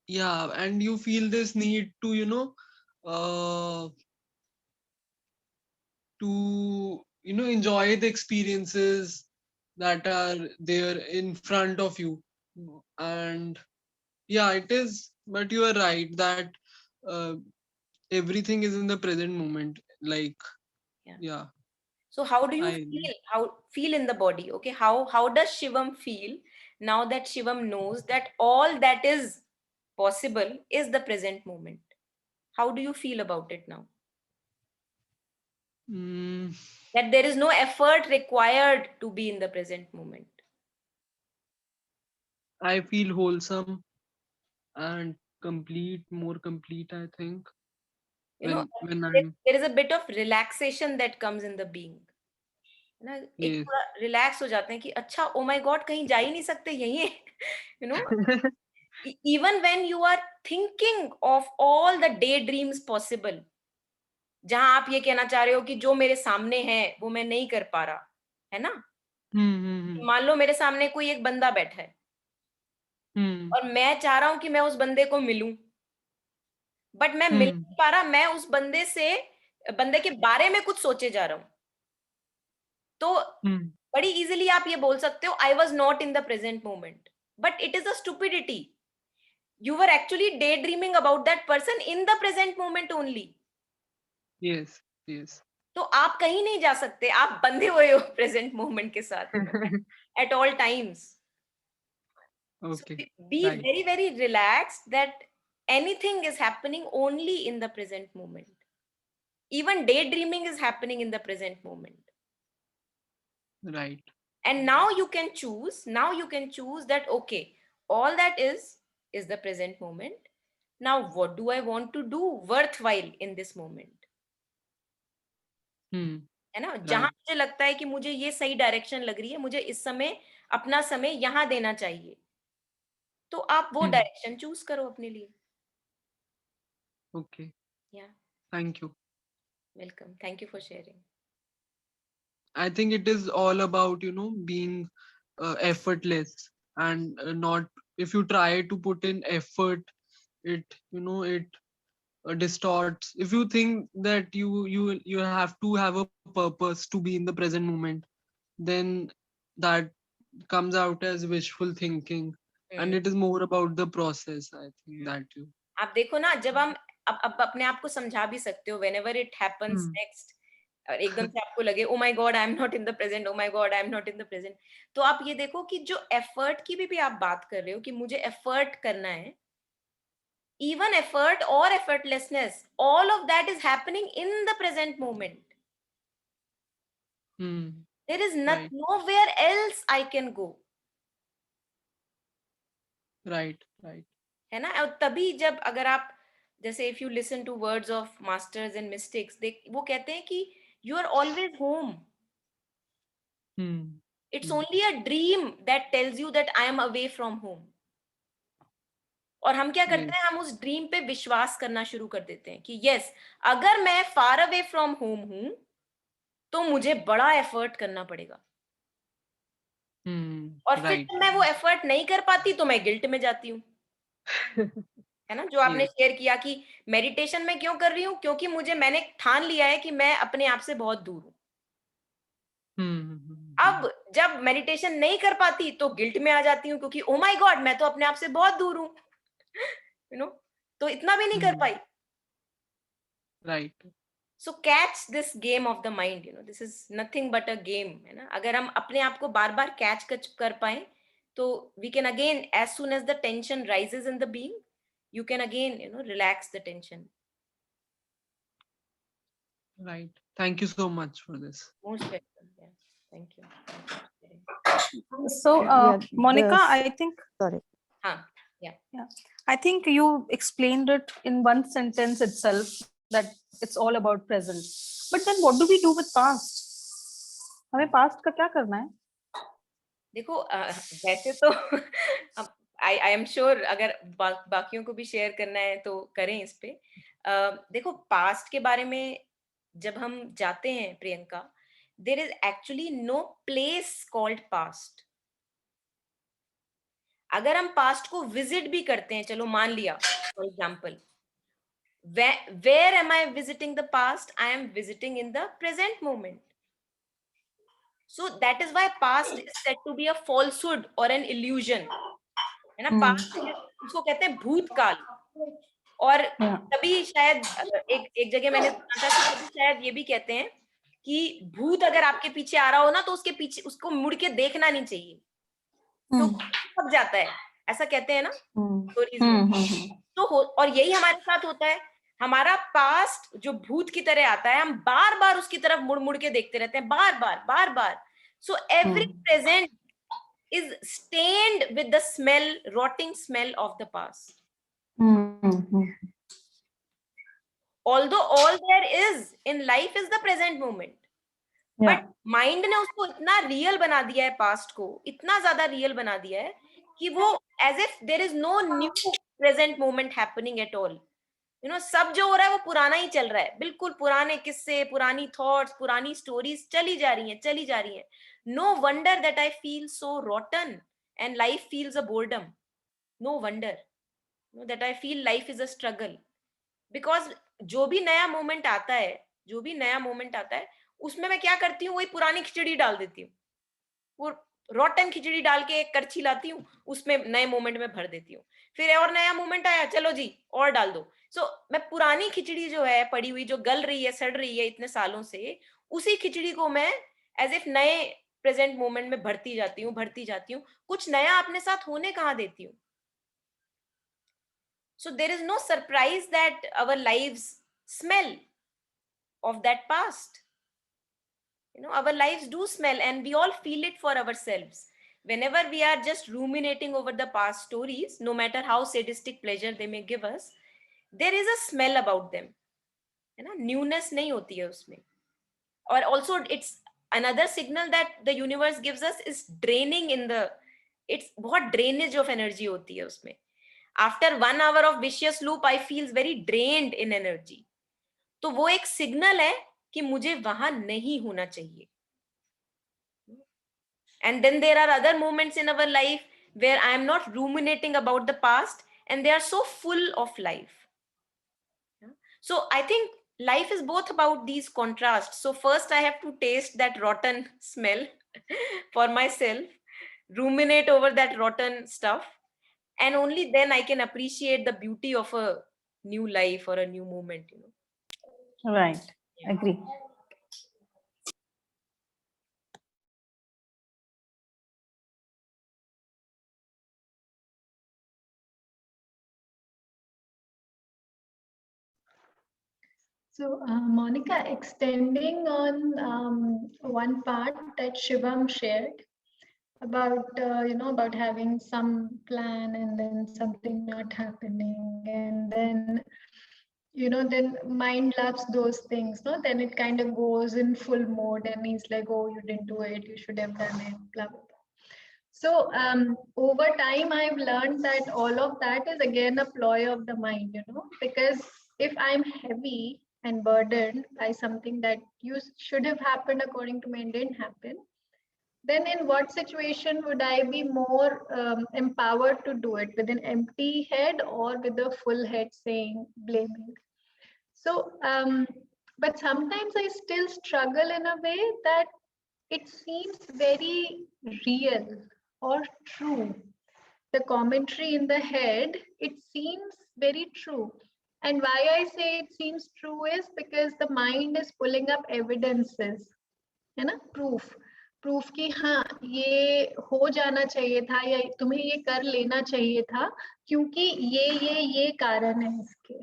yeah, and you feel this need to, uh, enjoy the experiences that are there in front of you. And yeah, it is, but you are right that uh, everything is in the present moment. Like, Yeah. yeah, So how do you I agree. feel in the body? Okay, how does Shivam feel now that Shivam knows that all that is possible is the present moment? How do you feel about it now? Mm, That there is no effort required to be in the present moment. I feel wholesome and more complete, I think, You know, when there I'm, there is a bit of relaxation that comes in the being. ना एक yes. थोड़ा relax हो जाते हैं कि अच्छा oh my God कहीं जा ही नहीं सकते यही है you know even when you are thinking of all the daydreams possible, जहां आप ये कहना चाह रहे हो कि जो मेरे सामने है वो मैं नहीं कर पा रहा, है ना? Hmm. मान लो मेरे सामने कोई एक बंदा बैठा है Hmm. और मैं चाह रहा हूं कि मैं उस बंदे को मिलूं, बट मैं मिल Hmm. नहीं पा रहा, मैं उस बंदे के बारे में कुछ सोचे जा रहा हूं, तो Hmm. बड़ी इजीली आप ये बोल सकते हो I was not in the present moment, but it is a stupidity. You were actually daydreaming about that person in the present moment only. Yes. Yes. तो आप कहीं नहीं जा सकते, आप बंधे हुए हो प्रेजेंट मोमेंट के साथ at all times. So Okay. be Right. very very relaxed that anything is happening only in the present moment. Even daydreaming is happening in the present moment. Right. And now you can choose that okay, all that is the present moment. Now what do I want to do worthwhile in this moment? Hmm. है ना? जहां Right. मुझे लगता है कि मुझे ये सही डायरेक्शन लग रही है, मुझे इस समय अपना समय यहां देना चाहिए, तो आप वो Hmm. डायरेक्शन चूज करो अपने लिए. Okay. या Thank you. Welcome, thank you for sharing. I think it is all about, being effortless and not, if you try to put in effort, it distorts. If you think that you have to have a purpose to be in the present moment, then that comes out as wishful thinking, and it is more about the process, I think, that you. आप देखो ना, जब हम अब अपने आप को समझा भी सकते हो whenever it happens Hmm. next, और एकदम से आपको लगे oh my God I am not in the present, oh my God I am not in the present, तो आप ये देखो कि जो एफर्ट की भी आप बात कर रहे हो कि मुझे एफर्ट करना है, even effort or effortlessness, all of that is happening in the present moment. Hmm. There is Right. nowhere else I can go. Right. Right. है ना? और तभी जब अगर आप जैसे if you listen to words of masters and mystics, they वो कहते हैं कि you are always home. Hmm. It's Hmm. Only a dream that tells you that I am away from home. और हम क्या करते Yes. हैं, हम उस ड्रीम पे विश्वास करना शुरू कर देते हैं कि यस, अगर मैं फार अवे फ्रॉम होम हूं तो मुझे बड़ा एफर्ट करना पड़ेगा. Hmm. और फिर Right. जब मैं वो एफर्ट नहीं कर पाती तो मैं गिल्ट में जाती हूँ. है ना? जो आपने Yes. शेयर किया कि मेडिटेशन में क्यों कर रही हूँ, क्योंकि मैंने ठान लिया है कि मैं अपने आप से बहुत दूर हूँ. Hmm. अब जब मेडिटेशन नहीं कर पाती तो गिल्ट में आ जाती हूँ क्योंकि ओ माय गॉड मैं तो अपने आप से बहुत दूर हूँ. यू नो, तो इतना भी नहीं कर Hmm. Pi. Right. So catch this game of the mind, this is nothing but a game. है ना? अगर हम अपने आप को बार बार कैच कर पाए तो we can again, as soon as the tension rises in the being, you can again relax the tension. Right. Thank you so much for this. Most welcome. Yeah, thank you. So, Yeah, Monica, the- I think Sorry. I think you explained it in one sentence itself that it's all about present. But then what do we do with past? हमें past का क्या करना है? देखो वैसे तो I am sure अगर बाकियों को भी शेयर करना है तो करें इस पे। देखो, पास्ट के बारे में जब हम जाते हैं Priyanka, there is actually no place called past. अगर हम पास्ट को विजिट भी करते हैं, चलो मान लिया for example, where am I visiting the past? I am visiting in the present moment. So that is why past is said to be a falsehood or an illusion, है ना? Past उसको कहते हैं भूतकाल। और तभी शायद एक जगह मैंने सुना था कि तभी शायद ये भी कहते हैं कि भूत अगर आपके पीछे आ रहा हो ना, तो उसके पीछे उसको मुड़ के देखना नहीं चाहिए, तो थक जाता है, ऐसा कहते हैं ना स्टोरीज में। तो और यही हमारे साथ होता है। हमारा पास्ट जो भूत की तरह आता है, हम बार बार उसकी तरफ मुड़ मुड़ के देखते रहते हैं, बार बार बार बार। So every present is stained with the smell, rotting smell of the past. Although all there is in life is the present moment. But mind ने उसको इतना रियल बना दिया है, पास्ट को इतना ज्यादा रियल बना दिया है कि वो as if there is no new present moment happening at all. You know, सब जो हो रहा है वो पुराना ही चल रहा है, बिल्कुल पुराने किस्से, पुरानी थॉट्स, पुरानी स्टोरीज चली जा रही हैं, चली जा रही हैं। No wonder that I feel so rotten and life feels a boredom. No wonder, you know, that I feel life is a struggle. Because जो भी नया मोमेंट आता है, जो भी नया मोमेंट आता है, उसमें मैं क्या करती हूँ, वही पुरानी खिचड़ी डाल देती हूँ। वो रोटन खिचड़ी डाल के एक करछी लाती हूँ, उसमें नए मोमेंट में भर देती हूँ। फिर और नया मोमेंट आया, चलो जी और डाल दो। सो मैं पुरानी खिचड़ी जो है पड़ी हुई, जो गल रही है, सड़ रही है इतने सालों से, उसी खिचड़ी को मैं एज इफ नए प्रेजेंट मोमेंट में भरती जाती हूँ, भरती जाती हूँ। कुछ नया अपने साथ होने कहाँ देती हूँ। So there is no surprise that our lives smell of that past. You know, our lives do smell, and we all feel it for ourselves. Whenever we are just ruminating over the past stories, no matter how sadistic pleasure they may give us, there is a smell about them. है ना, newness नहीं होती है उसमें। और also it's another signal that the universe gives us is draining in the, it's बहुत drainage of energy होती है उसमें। After 1 hour of vicious loop, I feel very drained in energy. तो वो एक सिग्नल है कि मुझे वहां नहीं होना चाहिए। And then there are other moments in our life where I am not ruminating about the past, and they are so full of life. So I think life is both about these contrasts. So first I have to taste that rotten smell for myself, ruminate over that rotten stuff, and only then I can appreciate the beauty of a new life or a new moment, you know. Right. Agree. So, Monica, extending on one part that Shivam shared about, about having some plan and then something not happening, and then, then mind loves those things, no? Then it kind of goes in full mode and he's like, oh, you didn't do it, you should have done it, blah, blah, blah. So over time, I've learned that all of that is again a ploy of the mind, because if I'm heavy and burdened by something that should have happened according to me and didn't happen, then in what situation would I be more empowered to do it, with an empty head or with a full head saying, blaming? So, but sometimes I still struggle in a way that it seems very real or true. The commentary in the head, it seems very true. And why I say it seems true is because the mind is pulling up evidences, है ना, proof कि हाँ ये हो जाना चाहिए था या तुम्हें ये कर लेना चाहिए था क्योंकि ये कारण है इसके,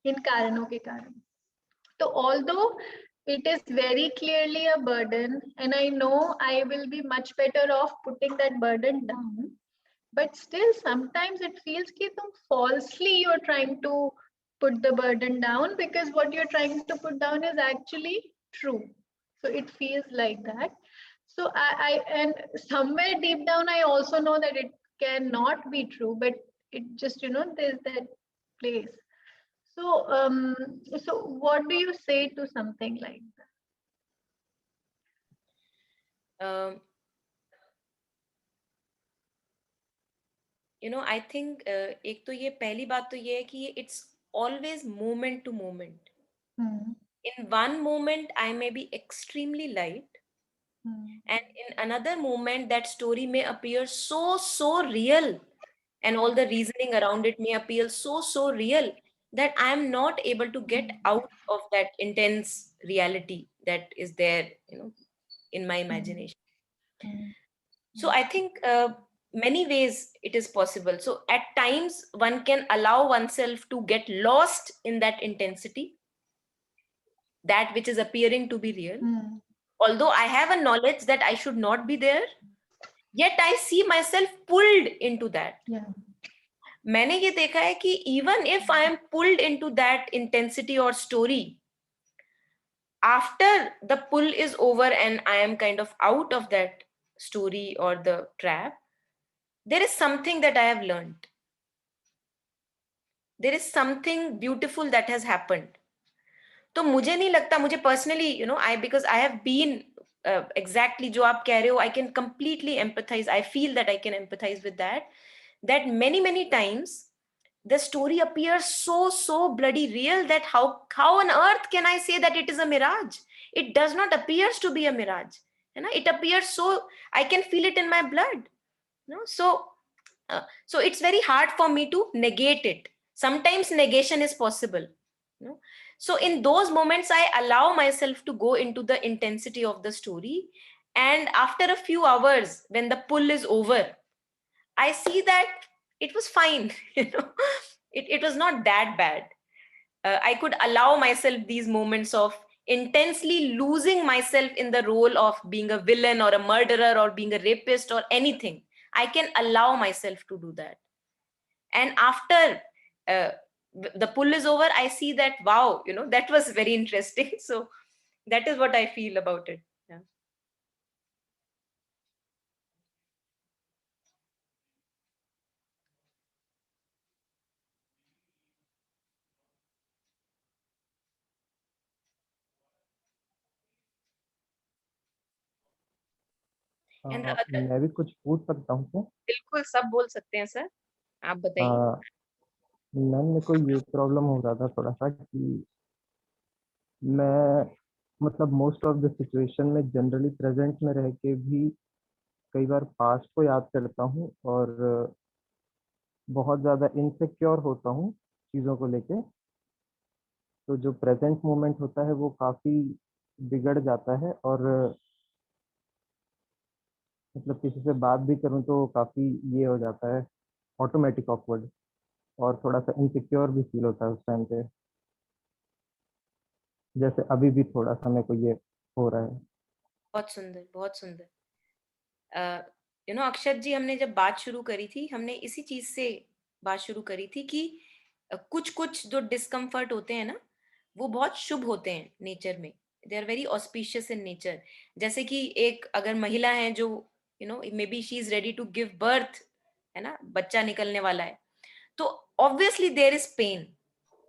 इन कारणों के कारण। So although it is very clearly a burden, and I know I will be much better off putting that burden down, but still sometimes it feels that falsely you're trying to put the burden down because what you're trying to put down is actually true. So it feels like that. So I and somewhere deep down, I also know that it cannot be true, but it just, there's that place. So, so what do you say to something like that? I think एक तो ये पहली बात तो ये है कि it's always moment to moment. Hmm. In one moment, I may be extremely light, and in another moment, that story may appear so real, and all the reasoning around it may appear so real that I am not able to get out of that intense reality that is there, in my imagination. So I think many ways it is possible. So at times one can allow oneself to get lost in that intensity, that which is appearing to be real. Although I have a knowledge that I should not be there, yet I see myself pulled into that. Yeah. मैंने ये देखा है कि even if I am pulled into that intensity or story, after the pull is over and I am kind of out of that story or the trap, there is something that I have learned. There is something beautiful that has happened. तो मुझे नहीं लगता, मुझे personally, because I have been exactly जो आप कह रहे हो, I can completely empathize. I feel that I can empathize with that many times the story appears so bloody real that how on earth can I say that it is a mirage? It does not appears to be a mirage. It appears so, I can feel it in my blood. So it's very hard for me to negate it. Sometimes negation is possible. So in those moments, I allow myself to go into the intensity of the story. And after a few hours, when the pull is over, I see that it was fine. It was not that bad. I could allow myself these moments of intensely losing myself in the role of being a villain or a murderer or being a rapist or anything. I can allow myself to do that. And after the pull is over, I see that, wow, that was very interesting. So that is what I feel about it. Yeah. And the other, मैं भी कुछ पूछ सकता हूँ क्या? बिल्कुल सब बोल सकते हैं सर, आप बताइए। मैम मेरे को ये प्रॉब्लम हो रहा था थोड़ा सा कि मैं मतलब मोस्ट ऑफ द सिचुएशन में जनरली प्रेजेंट में रह के भी कई बार पास्ट को याद करता हूँ और बहुत ज़्यादा इनसिक्योर होता हूँ चीज़ों को लेके। तो जो प्रेजेंट मोमेंट होता है वो काफ़ी बिगड़ जाता है और मतलब किसी से बात भी करूँ तो काफ़ी ये हो जाता है, ऑटोमेटिक ऑकवर्ड, और थोड़ा सा इनसिक्योर भी फील होता है उस टाइम पे। जैसे अभी भी थोड़ा सा मेरे को ये हो रहा है। बहुत सुंदर, बहुत सुंदर। अक्षत जी, हमने जब बात शुरू करी थी, हमने इसी चीज से बात शुरू करी थी कि कुछ जो डिस्कम्फर्ट होते हैं ना, वो बहुत शुभ होते हैं नेचर में। They are very auspicious in nature. जैसे कि एक अगर महिला है जो maybe she is ready to give birth, है ना, बच्चा निकलने वाला है, तो obviously there is pain,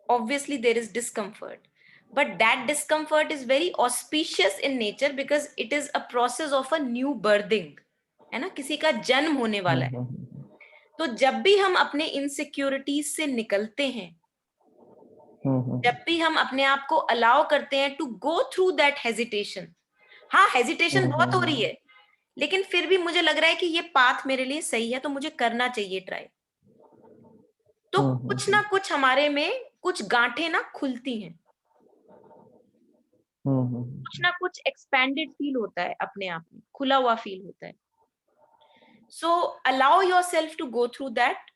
obviously there is discomfort, but that discomfort is very auspicious in nature because it is a process of a new birthing, है ना, किसी का जन्म होने वाला है। तो जब भी हम अपने इनसिक्योरिटीज से निकलते हैं, जब भी हम अपने आप को अलाउ करते हैं to go through that hesitation, हाँ हेजिटेशन बहुत हो रही है, लेकिन फिर भी मुझे लग रहा है कि ये पाथ मेरे लिए सही है, तो मुझे करना चाहिए ट्राई। तो कुछ ना कुछ हमारे में कुछ गांठें ना खुलती हैं, कुछ ना कुछ एक्सपैंडेड फील होता है, अपने आप में खुला हुआ फील होता है। So allow yourself to go through that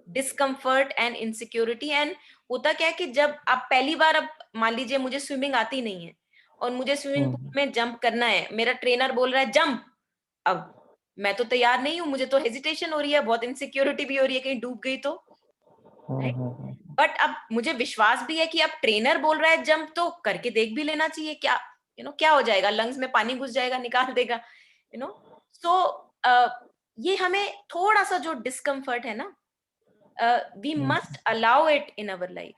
discomfort and insecurity. And होता क्या है कि जब आप पहली बार, अब मान लीजिए मुझे स्विमिंग आती नहीं है और मुझे स्विमिंग पूल में जंप करना है, मेरा ट्रेनर बोल रहा है जंप, अब मैं तो तैयार नहीं हूँ, मुझे तो हेजिटेशन हो रही है, बहुत इनसिक्योरिटी भी हो रही है कहीं डूब गई तो, बट अब मुझे विश्वास भी है कि अब ट्रेनर बोल रहा है जंप, तो करके देख भी लेना चाहिए, क्या क्या हो जाएगा, लंग्स में पानी घुस जाएगा, निकाल देगा, सो ये हमें थोड़ा सा जो डिस्कम्फर्ट है ना, we must allow it in our life.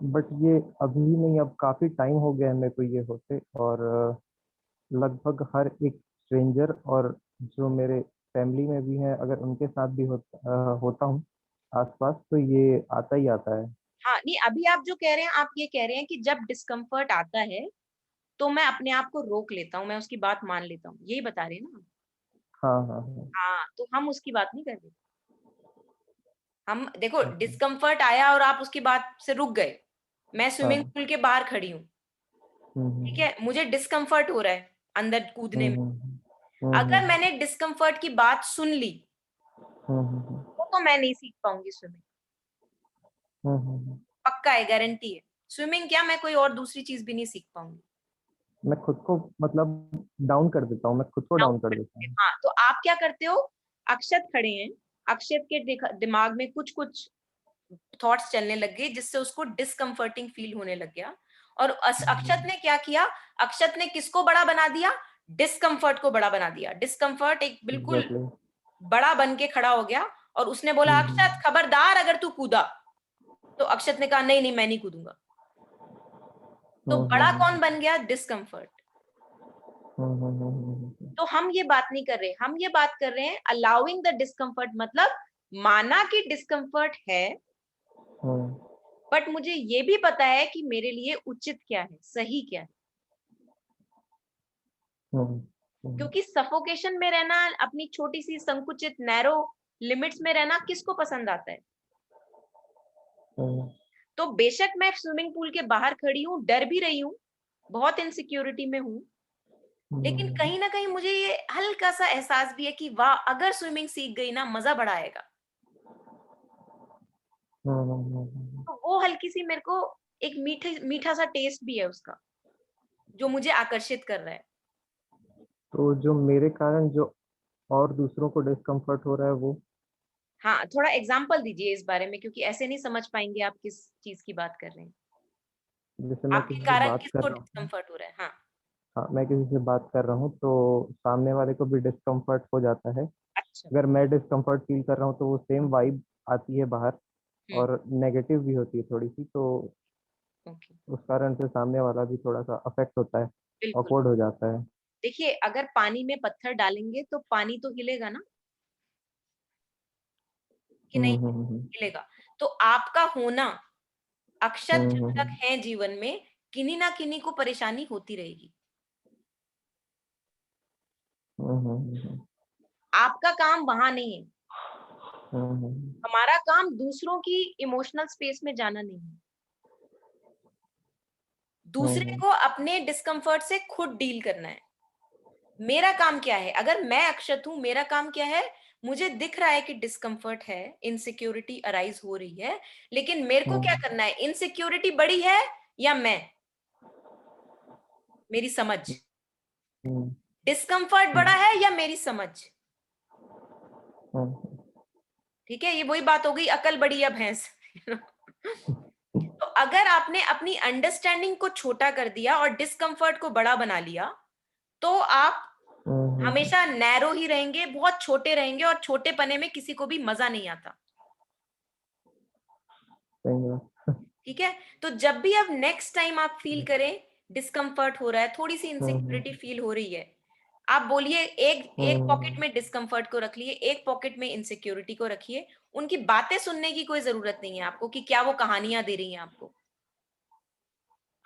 But ये अभी नहीं, अब काफी टाइम हो गया है मेरे को ये होते, और लगभग हर एक स्ट्रेंजर और जो मेरे फैमिली में भी है, अगर उनके साथ भी होता हूँ आसपास, तो ये आता ही आता है। हाँ, नहीं, अभी आप जो कह रहे हैं, आप ये कह रहे हैं कि जब डिस्कम्फर्ट आता है तो मैं अपने आप को रोक लेता हूँ, मैं उसकी बात मान लेता हूँ, यही बता रहे हैं ना? हाँ हाँ हाँ। हाँ, तो हम उसकी बात नहीं कर रहे। हम देखो, हाँ डिस्कम्फर्ट आया और आप उसकी बात से रुक गए। मैं स्विमिंग हाँ। पूल के बाहर खड़ी हूँ, ठीक है, मुझे डिस्कम्फर्ट हो रहा है अंदर कूदने में। अगर मैंने डिस्कम्फर्ट की बात सुन ली तो मैं नहीं सीख पाऊंगी स्विमिंग। पक्का है, गारंटी है। स्विमिंग क्या, मैं कोई और दूसरी चीज भी नहीं सीख पाऊंगी। मैं खुद को मतलब डाउन कर देता हूँ, मैं खुद को डाउन कर देता हूँ। हाँ, तो आप क्या करते हो? अक्षत खड़े हैं, अक्षत के दिमाग में कुछ कुछ थॉट्स चलने लग गए जिससे उसको डिस्कम्फर्टिंग फील होने लग गया। और अक्षत ने क्या किया? अक्षत ने किसको बड़ा बना दिया? डिस्कम्फर्ट को बड़ा बना दिया। डिस्कम्फर्ट एक बिल्कुल एग्जैक्टली। बड़ा बन के खड़ा हो गया और उसने बोला, अक्षत खबरदार अगर तू कूदा। तो अक्षत ने कहा, नहीं नहीं, मैं नहीं कूदूंगा। तो बड़ा कौन बन गया? डिस्कम्फर्ट। तो हम ये बात नहीं कर रहे, हम ये बात कर रहे हैं अलाउइंग द डिस्कम्फर्ट, मतलब माना कि डिस्कम्फर्ट है, बट मुझे ये भी पता है कि मेरे लिए उचित क्या है, सही क्या है। क्योंकि सफोकेशन में रहना, अपनी छोटी सी संकुचित नैरो लिमिट्स में रहना किसको पसंद आता है? तो बेशक मैं स्विमिंग पूल के बाहर खड़ी हूँ, डर भी रही हूँ, बहुत इनसिक्योरिटी में हूँ, लेकिन कहीं ना कहीं मुझे ये हल्का सा एहसास भी है कि वाह, अगर स्विमिंग सीख गई ना, मजा बड़ा आएगा। तो वो हल्की सी मेरे को एक मीठा सा टेस्ट भी है उसका, जो मुझे आकर्षित कर रहा है। तो जो मेरे कारण जो और दूसरों को डिस्कम्फर्ट हो रहा है वो। हाँ, थोड़ा एग्जाम्पल दीजिए इस बारे में, क्योंकि ऐसे नहीं समझ पाएंगे आप किस चीज की बात कर रहे हैं। जैसे मैं आपके किसी से कारण बात कर किसको रहा हूँ, डिस्कम्फर्ट हो रहा है? हाँ। हाँ मैं किसी से बात कर रहा हूँ तो सामने वाले को भी डिस्कम्फर्ट हो जाता है। अच्छा। अगर मैं डिस्कम्फर्ट फील कर रहा हूँ तो वो सेम वाइब आती है बाहर, और नेगेटिव भी होती है थोड़ी सी, तो ओके। उस कारण से सामने वाला भी थोड़ा सा अफेक्ट होता है, बिल्कुल। ऑकवर्ड हो जाता है। देखिए, अगर पानी में पत्थर डालेंगे तो पानी तो हिलेगा ना, कि नहीं हिलेगा? तो आपका होना, अक्षत जब तक है जीवन में, किन्हीं ना किन्हीं को परेशानी होती रहेगी। आपका काम वहां नहीं है। हमारा काम दूसरों की इमोशनल स्पेस में जाना नहीं है। दूसरे को अपने डिस्कम्फर्ट से खुद डील करना है। मेरा काम क्या है? अगर मैं अक्षत हूं, मेरा काम क्या है? मुझे दिख रहा है कि डिस्कम्फर्ट है, इनसिक्योरिटी अराइज हो रही है, लेकिन मेरे को क्या करना है? इनसिक्योरिटी बड़ी है या मैं? मेरी समझ। डिस्कम्फर्ट बड़ा है या मेरी समझ? ठीक है, ये वही बात हो गई, अकल बड़ी या भैंस। तो अगर आपने अपनी अंडरस्टैंडिंग को छोटा कर दिया और डिस्कम्फर्ट को बड़ा बना लिया, तो आप हमेशा नैरो ही रहेंगे, बहुत छोटे रहेंगे, और छोटे पने में किसी को भी मजा नहीं आता। ठीक है, तो जब भी अब नेक्स्ट टाइम आप फील करें डिस्कम्फर्ट हो रहा है, थोड़ी सी इनसिक्योरिटी फील हो रही है, आप बोलिए, एक एक पॉकेट में डिस्कम्फर्ट को रख लिए, एक पॉकेट में इनसिक्योरिटी को रखिए। उनकी बातें सुनने की कोई जरूरत नहीं है आपको कि क्या वो कहानियां दे रही हैं आपको।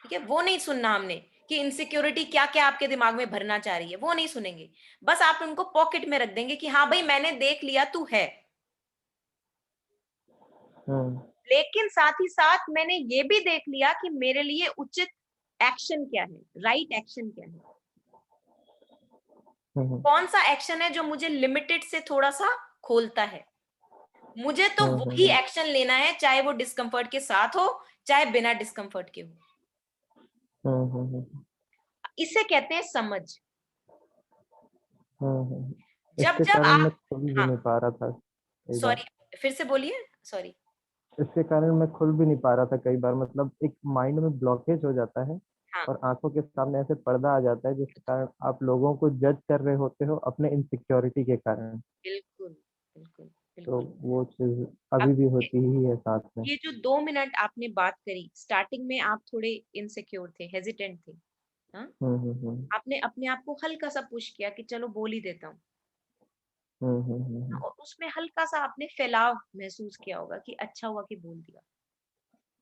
ठीक है, वो नहीं सुनना हमने कि इनसिक्योरिटी क्या क्या आपके दिमाग में भरना चाह रही है, वो नहीं सुनेंगे। बस आप उनको पॉकेट में रख देंगे कि हाँ भाई, मैंने देख लिया, तू है। लेकिन साथ ही साथ मैंने ये भी देख लिया कि मेरे लिए उचित एक्शन क्या है, राइट एक्शन क्या है, कौन सा एक्शन है जो मुझे लिमिटेड से थोड़ा सा खोलता है। मुझे तो वही एक्शन लेना है, चाहे वो डिस्कम्फर्ट के साथ हो, चाहे बिना डिस्कम्फर्ट के हो। इसे कहते हैं समझ। जब इसके जब कारण मैं आप, खुल भी हाँ, नहीं पा रहा था कई बार। सॉरी, फिर से बोलिए, सॉरी। इसके कारण मैं खुल भी नहीं पा रहा था कई बार, मतलब एक माइंड में ब्लॉकेज हो जाता है हाँ। और आंखों के सामने ऐसे पर्दा आ जाता है जिसके कारण आप लोगों को जज कर रहे होते हो अपने इनसिक्योरिटी के कारण। बिल्कुल बिल्कुल तो बिल्कुल। वो चीज अब अभी भी होती ही है साथ में। ये जो 2 मिनट आपने बात करी, स्टार्टिंग में आप थोड़े इनसिक्योर थे, हेजिटेंट थे, हाँ, हम्म। आपने अपने आप को हल्का सा पुश किया कि चलो बोल ही देता हूँ, और उसमें हल्का सा आपने फैलाव महसूस किया होगा कि अच्छा हुआ कि बोल दिया।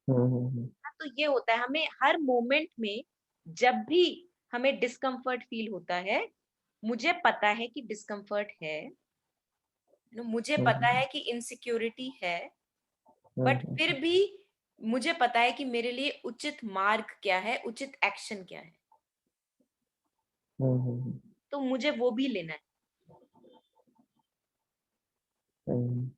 हाँ, तो ये होता है, हमें हर मोमेंट में जब भी हमें डिस्कम्फर्ट फील होता है, मुझे पता है कि डिस्कम्फर्ट है, मुझे पता है कि इनसिक्योरिटी है, बट फिर भी मुझे पता है कि मेरे लिए उचित मार्ग क्या है, उचित एक्शन क्या है, तो मुझे वो भी लेना है। हम्म?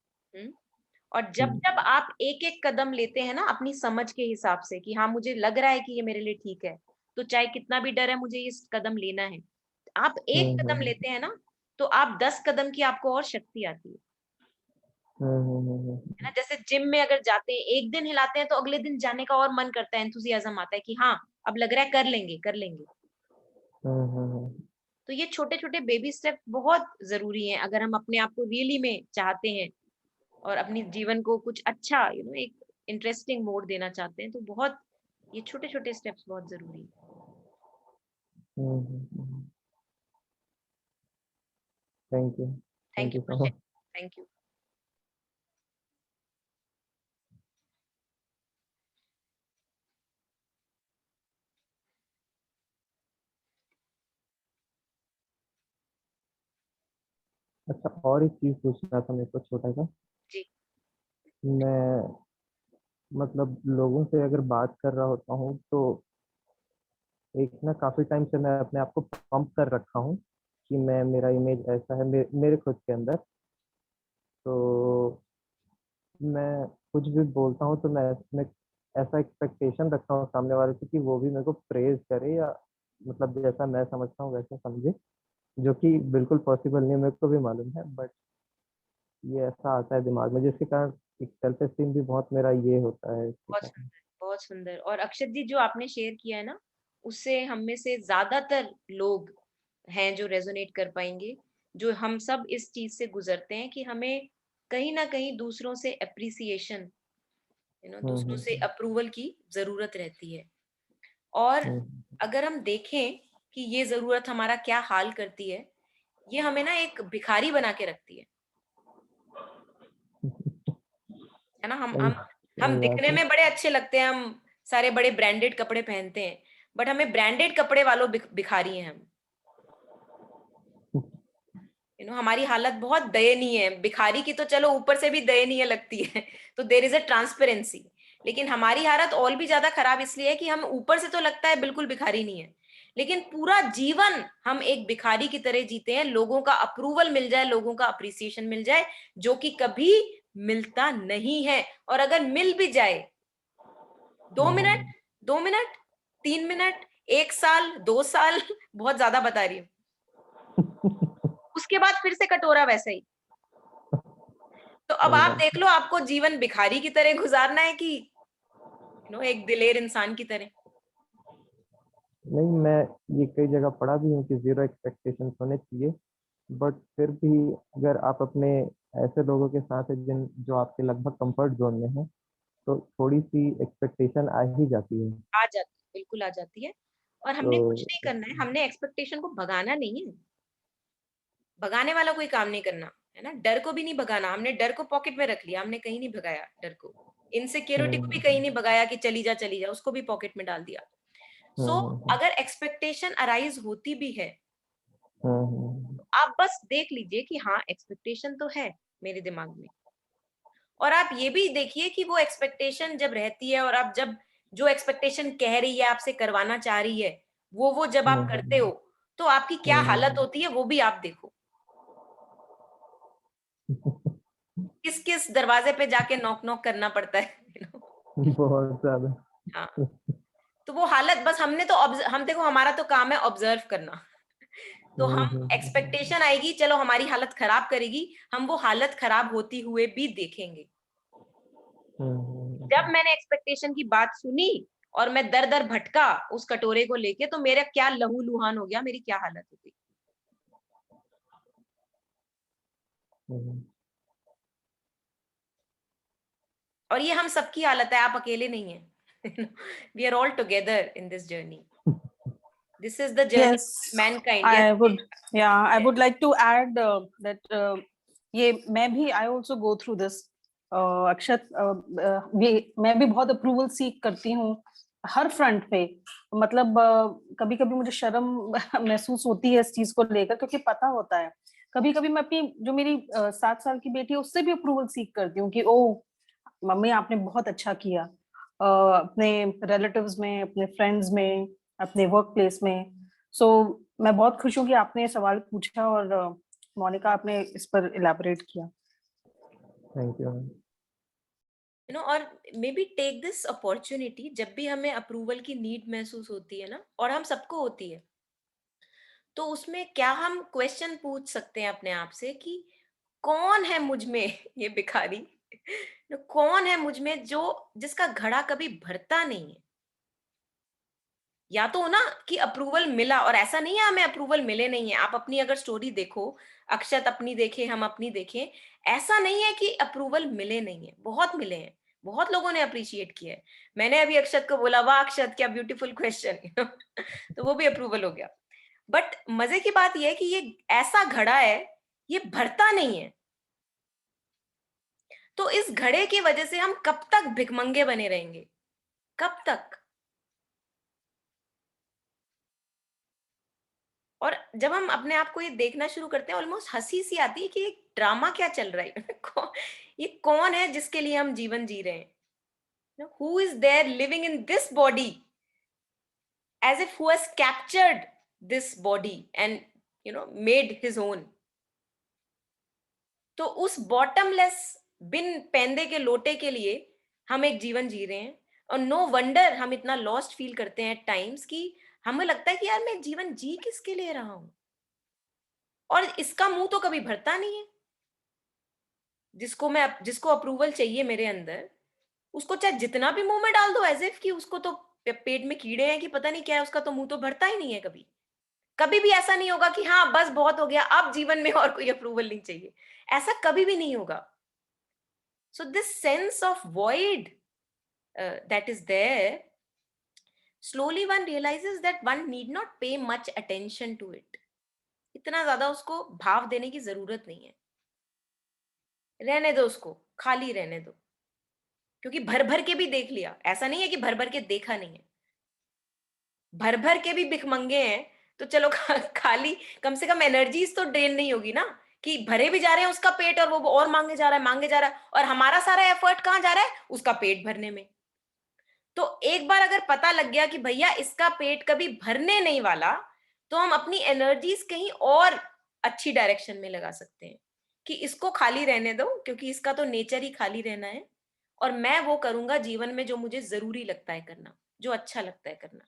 और जब जब आप एक एक कदम लेते हैं ना अपनी समझ के हिसाब से कि हाँ मुझे लग रहा है कि ये मेरे लिए ठीक है, तो चाहे कितना भी डर है मुझे इस कदम लेना है, आप एक कदम लेते हैं ना, तो आप 10 कदम की आपको और शक्ति आती है ना। जैसे जिम में अगर जाते हैं, एक दिन हिलाते हैं तो अगले दिन जाने का और मन करता है, एंथुसियाज्म आता है कि हाँ अब लग रहा है कर लेंगे कर लेंगे। तो ये छोटे छोटे बेबी स्टेप बहुत जरूरी हैं अगर हम अपने आप को रियली में चाहते हैं और अपनी जीवन को कुछ अच्छा एक इंटरेस्टिंग मोड़ देना चाहते हैं, तो बहुत ये छोटे छोटे स्टेप्स बहुत जरूरी है। Thank you, thank thank you you for so much. Sharing. Thank you. अच्छा, और एक चीज पूछना था मेरे को छोटा सा। जी। मैं मतलब लोगों से अगर बात कर रहा होता हूँ तो एक ना काफी टाइम से मैं अपने आप को पंप कर रखा हूँ कि मैं, मेरा इमेज ऐसा है मेरे खुद के अंदर। तो मैं कुछ भी बोलता हूँ तो मैं ऐसा एक्सपेक्टेशन रखता हूँ सामने वाले से कि वो भी मेरे को प्रेज करे, या मतलब जैसा मैं समझता हूँ वैसा समझे, जो कि बिल्कुल पॉसिबल नहीं है, मेरे को भी मालूम है, बट ये ऐसा आता है दिमाग में जिसके कारण एक सेल्फ एस्टीम भी बहुत मेरा ये होता है इसके बहुत कारण। सुंदर बहुत सुंदर। और अक्षत जी जो आपने शेयर किया है ना, उससे हम में से ज्यादातर लोग हैं जो रेजोनेट कर पाएंगे, जो हम सब इस चीज से गुजरते हैं कि हमें कहीं ना कहीं दूसरों से अप्रिसिएशन, दूसरों से हम्म अप्रूवल की जरूरत रहती है। और हम्म अगर हम देखें कि ये जरूरत हमारा क्या हाल करती है, ये हमें ना एक भिखारी बना के रखती है ना। हम सही हम हम सही बात दिखने है। में बड़े अच्छे लगते हैं, हम सारे बड़े ब्रांडेड कपड़े पहनते हैं, बट हमें ब्रांडेड कपड़े वालों भिखारी हैं हम। हमारी हालत बहुत दयनीय है, भिखारी की तो चलो ऊपर से भी दयनीय लगती है तो देर इज अ ट्रांसपेरेंसी, लेकिन हमारी हालत और भी ज्यादा खराब इसलिए है कि हम ऊपर से तो लगता है बिल्कुल भिखारी नहीं है, लेकिन पूरा जीवन हम एक भिखारी की तरह जीते हैं। लोगों का अप्रूवल मिल जाए, लोगों का अप्रिसिएशन मिल जाए, जो कि कभी मिलता नहीं है, और अगर मिल भी जाए 2 मिनट, 2 मिनट, 3 मिनट, 1 साल, 2 साल बहुत ज्यादा बता रही हूँ, उसके बाद फिर से कटोरा वैसे ही। तो अब सही आप बात देख लो, आपको जीवन भिखारी की तरह गुजारना है कि एक दिलेर इंसान की तरह। नहीं, मैं ये कई जगह पढ़ा भी हूँ कि जीरो एक्सपेक्टेशंस होने चाहिए, बट फिर भी अगर आप अपने ऐसे लोगों के साथ हैं जिन जो आपके लगभग कंफर्ट जोन में है, तो थोड़ी सी एक्सपेक्टेशन आ ही जाती है। आ जाती है, बिल्कुल आ जाती है। और हमने कुछ नहीं तो करना है, हमने एक्सपेक्टेशन को भगाना नहीं है, भगाने वाला कोई काम नहीं करना है ना। डर को भी नहीं भगाना, हमने डर को पॉकेट में रख लिया, हमने कहीं नहीं भगाया डर को। इनसिक्योरिटी को भी कहीं नहीं भगाया कि चली जा, उसको भी पॉकेट में डाल दिया। सो अगर एक्सपेक्टेशन अराइज होती भी है, आप बस देख लीजिए कि हाँ एक्सपेक्टेशन तो है मेरे दिमाग में, और आप ये भी देखिए कि वो एक्सपेक्टेशन जब रहती है और आप जब जो एक्सपेक्टेशन कह रही है, आपसे करवाना चाह रही है, वो जब आप करते हो, तो आपकी क्या हालत होती है वो भी आप देखो। किस किस दरवाजे पे जाके नॉक नॉक करना पड़ता है बहुत ज्यादा। हाँ, तो वो हालत बस हमने तो हम देखो, हमारा तो काम है ऑब्जर्व करना। तो हम एक्सपेक्टेशन आएगी, चलो हमारी हालत खराब करेगी, हम वो हालत खराब होती हुए भी देखेंगे। जब मैंने एक्सपेक्टेशन की बात सुनी और मैं दर दर भटका उस कटोरे को लेके, तो मेरा क्या लहू लुहान हो गया, मेरी क्या हालत हो गई। और ये हम सबकी हालत है, आप अकेले नहीं हैं। We are all together in this journey. This is the journey Yes, of mankind. I Yes. would. Yeah, I would like to add that ये मैं भी I also go through this. अक्षत, मैं भी बहुत अप्रूवल सीख करती हूँ हर फ्रंट पे। मतलब कभी कभी मुझे शर्म महसूस होती है इस चीज को लेकर, क्योंकि पता होता है कभी कभी मैं अपनी जो मेरी 7 साल की बेटी है उससे भी अप्रूवल सीख करती हूँ कि ओ मम्मी आपने बहुत अच्छा किया, अपने रिलेटिव्स में, अपने फ्रेंड्स में, अपने वर्क प्लेस में। सो मैं बहुत खुश हूँ कि आपने ये सवाल पूछा और मोनिका आपने इस पर इलैबोरेट किया। Thank you. You know, और maybe take this opportunity, जब भी हमें अप्रूवल की नीड महसूस होती है ना, और हम सबको होती है, तो उसमें क्या हम क्वेश्चन पूछ सकते हैं अपने आप से कि कौन है मुझ में ये भिखारी, कौन है मुझ में जो जिसका घड़ा कभी भरता नहीं है। या तो ना कि अप्रूवल मिला, और ऐसा नहीं है हमें अप्रूवल मिले नहीं है। आप अपनी अगर स्टोरी देखो, अक्षत अपनी देखे, हम अपनी देखें, ऐसा नहीं है कि अप्रूवल मिले नहीं है, बहुत मिले हैं, बहुत लोगों ने अप्रिशिएट किया है। मैंने अभी अक्षत को बोला वाह अक्षत क्या ब्यूटीफुल क्वेश्चन, तो वो भी अप्रूवल हो गया। बट मजे की बात यह है कि ये ऐसा घड़ा है, ये भरता नहीं है। तो इस घड़े की वजह से हम कब तक भिखमंगे बने रहेंगे, कब तक? और जब हम अपने आप को ये देखना शुरू करते हैं, ऑलमोस्ट हंसी सी आती है कि एक ड्रामा क्या चल रहा है। ये कौन है जिसके लिए हम जीवन जी रहे हैं? Who is there living in this body as if who has captured this body and made his own. तो उस बॉटमलेस बिन पैंदे के लोटे के लिए हम एक जीवन जी रहे हैं। और नो वंडर हम इतना लॉस्ट फील करते हैं टाइम्स कि हमें लगता है कि यार मैं जीवन जी किसके लिए रहा हूं, और इसका मुंह तो कभी भरता नहीं है। जिसको अप्रूवल चाहिए मेरे अंदर, उसको चाहे जितना भी मुंह में डाल दो एज इफ कि उसको तो पेट में कीड़े हैं कि पता नहीं क्या है, उसका तो मुंह तो भरता ही नहीं है। कभी कभी भी ऐसा नहीं होगा कि हाँ बस बहुत हो गया, अब जीवन में और कोई अप्रूवल नहीं चाहिए, ऐसा कभी भी नहीं होगा। So this sense of void that is there, slowly one realizes that one need not pay much attention to it. इतना ज्यादा उसको भाव देने की जरूरत नहीं है, रहने दो उसको, खाली रहने दो। क्योंकि भर भर के भी देख लिया, ऐसा नहीं है कि भर भर के देखा नहीं है, भर भर के भी भिखमंगे हैं, तो चलो खाली कम से कम एनर्जीज तो ड्रेन नहीं होगी ना, कि भरे भी जा रहे हैं उसका पेट और वो और मांगे जा रहा है, मांगे जा रहा है, और हमारा सारा एफर्ट कहाँ जा रहा है, उसका पेट भरने में। तो एक बार अगर पता लग गया कि भैया इसका पेट कभी भरने नहीं वाला, तो हम अपनी एनर्जीज कहीं और अच्छी डायरेक्शन में लगा सकते हैं कि इसको खाली रहने दो, क्योंकि इसका तो नेचर ही खाली रहना है, और मैं वो करूंगा जीवन में जो मुझे जरूरी लगता है करना, जो अच्छा लगता है करना।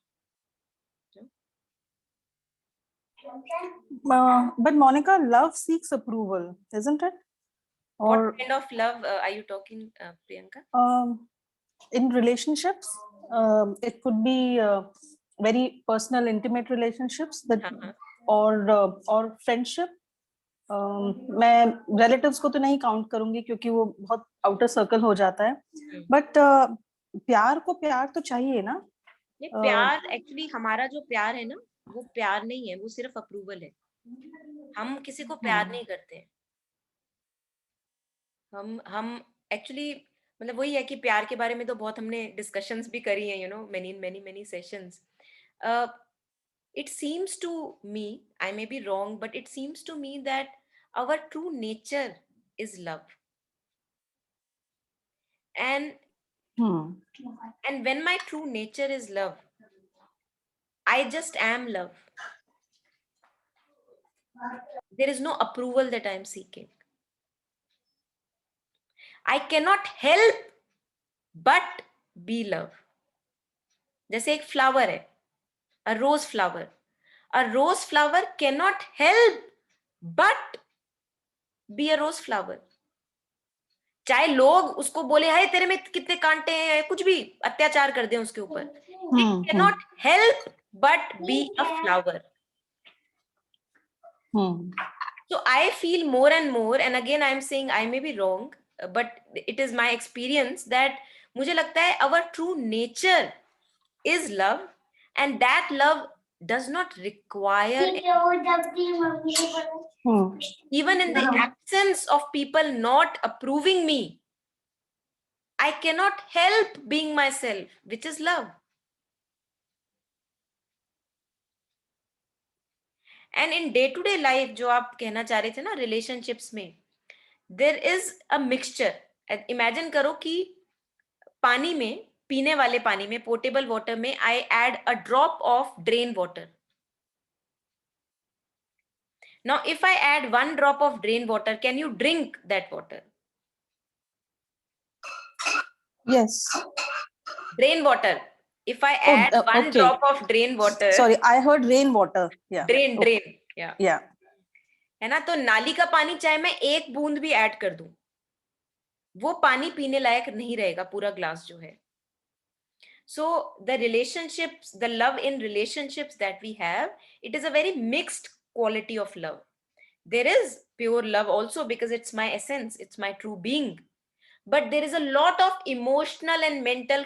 But Monica, love seeks approval, isn't it? What Or kind of love are you talking, Priyanka? in relationships, it could be very personal, intimate relationships that, or friendship. मैं relatives को तो नहीं काउंट करूंगी क्योंकि वो बहुत आउटर सर्कल हो जाता है, बट प्यार को प्यार तो चाहिए ना। ये प्यार एक्चुअली, हमारा जो प्यार है ना, वो प्यार नहीं है, वो सिर्फ अप्रूवल है। हम किसी को प्यार नहीं करते हैं। हम एक्चुअली, मतलब वही है कि प्यार के बारे में तो बहुत हमने डिस्कशंस भी करी हैं, many sessions. it seems to me, I may be wrong, but it seems to me that our true nature is love. And when my true nature is love, I just am love. There is no approval that I am seeking. I cannot help but be love. जैसे एक flower है, a rose flower. A rose flower cannot help but be a rose flower. चाहे लोग उसको बोले हाय तेरे में कितने कांटे हैं, कुछ भी अत्याचार कर दें उसके ऊपर, It cannot help but be a flower. So I feel more and more, and again I'm saying I may be wrong, but it is my experience that मुझे लगता है our true nature is love, and that love does not require, even in the absence of people not approving me, I cannot help being myself, which is love. And in day to day life, जो आप कहना चाह रहे थे ना relationships में, there is a mixture. Imagine करो कि पानी में, पीने वाले पानी में, potable water में I add a drop of drain water. Now if I add 1 drop of drain water, can you drink that water? Yes. Drain water. If I add one okay. drop of drain water. Sorry, I heard rainwater. Yeah. Drain, Okay. drain. Yeah. Yeah. है ना, तो नाली का पानी चाहे मैं 1 बूंद भी ऐड कर दूं, वो पानी पीने लायक नहीं रहेगा, पूरा ग्लास जो है. So the relationships, the love in relationships that we have, it is a very mixed quality of love. There is pure love also because it's my essence, it's my true being. But there is a lot of emotional and mental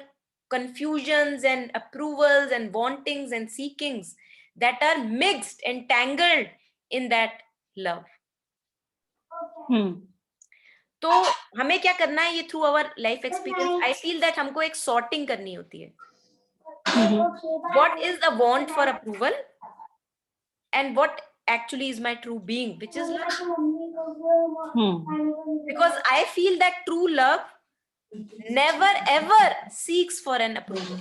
confusions and approvals and wantings and seekings that are mixed and tangled in that love. तो हमें क्या करना है, ये through our life experience I feel that हमको एक sorting करनी होती है. What is the want for approval and what actually is my true being, which is love. Because I feel that true love never ever seeks for an approval.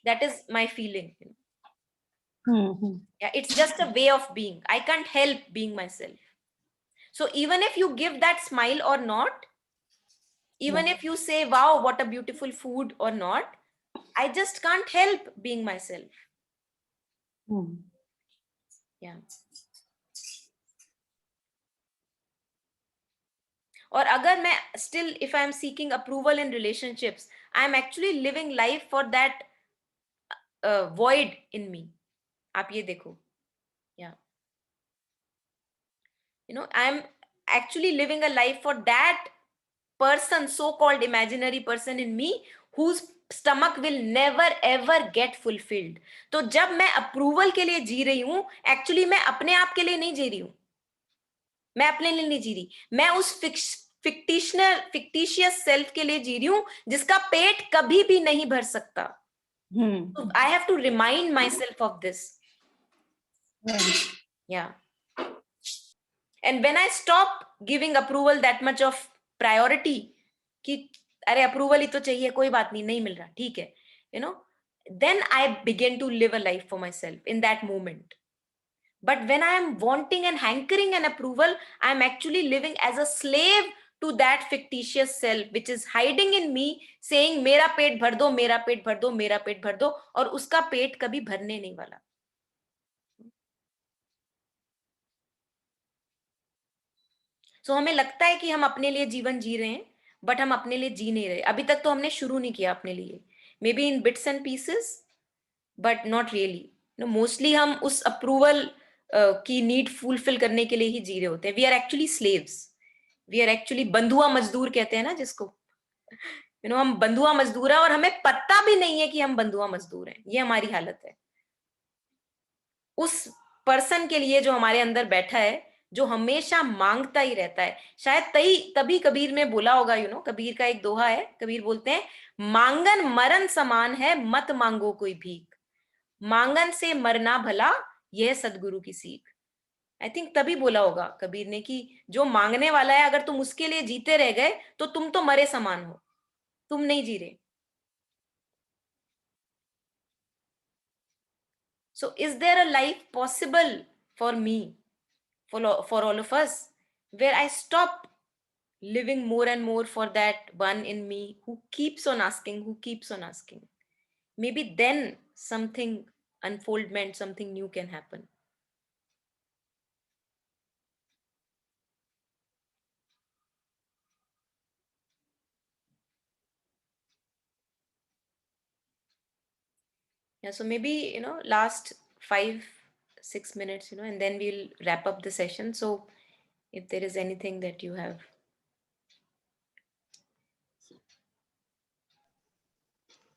That is my feeling. Yeah, it's just a way of being. I can't help being myself. So even if you give that smile or not, even if you say, wow, what a beautiful food or not, I just can't help being myself. Yeah. Or agar मैं still, if I am seeking approval in relationships, I am actually living life for that void in me. आप ये देखो. Yeah. You know, I am actually living a life for that person, so-called imaginary person in me, whose stomach will never ever get fulfilled. तो जब मैं approval के लिए जी रही हूँ, actually मैं अपने आप के लिए नहीं जी रही हूँ. मैं अपने लिए नहीं जी रही, मैं उस fictitious self के लिए जी रही हूँ जिसका पेट कभी भी नहीं भर सकता. So I have to remind myself of this. Yeah. And when I stop giving approval that much of priority, कि अरे approval ही तो चाहिए, कोई बात नहीं, नहीं मिल रहा, ठीक है, you know, then I begin to live a life for myself in that moment. But when I am wanting and hankering an approval, I am actually living as a slave to that fictitious self which is hiding in me, saying मेरा पेट भर दो, मेरा पेट भर दो, मेरा पेट भर दो, और उसका पेट कभी भरने नहीं वाला. So हमें लगता है कि हम अपने लिए जीवन जी रहे हैं, बट हम अपने लिए जी नहीं रहे. अभी तक तो हमने शुरू नहीं किया अपने लिए. May be in bits and pieces, but not really. Mostly हम उस अप्रूवल की नीड फुलफिल करने के लिए ही जी रहे होते हैं. We are actually slaves. We are actually बंधुआ मजदूर कहते हैं ना जिसको. हम बंधुआ मजदूर है और हमें पता भी नहीं है कि हम बंधुआ मजदूर हैं. ये हमारी हालत है. उस पर्सन के लिए जो हमारे अंदर बैठा है, जो हमेशा मांगता ही रहता है. शायद तभी कबीर ने बोला होगा, कबीर का एक दोहा है. कबीर बोलते हैं, मांगन मरण समान है, मत मांगो कोई भीख, मांगन से मरना भला, यह सदगुरु की सीख. आई थिंक तभी बोला होगा कबीर ने कि जो मांगने वाला है, अगर तुम उसके लिए जीते रह गए तो तुम तो मरे समान हो, तुम नहीं जी रहे. So is there a life possible for me, for all of us, where I stop living more and more for that one in me who keeps on asking? Maybe then something unfoldment, something new can happen. Yeah, so maybe, last 5-6 minutes, and then we'll wrap up the session. So if there is anything that you have.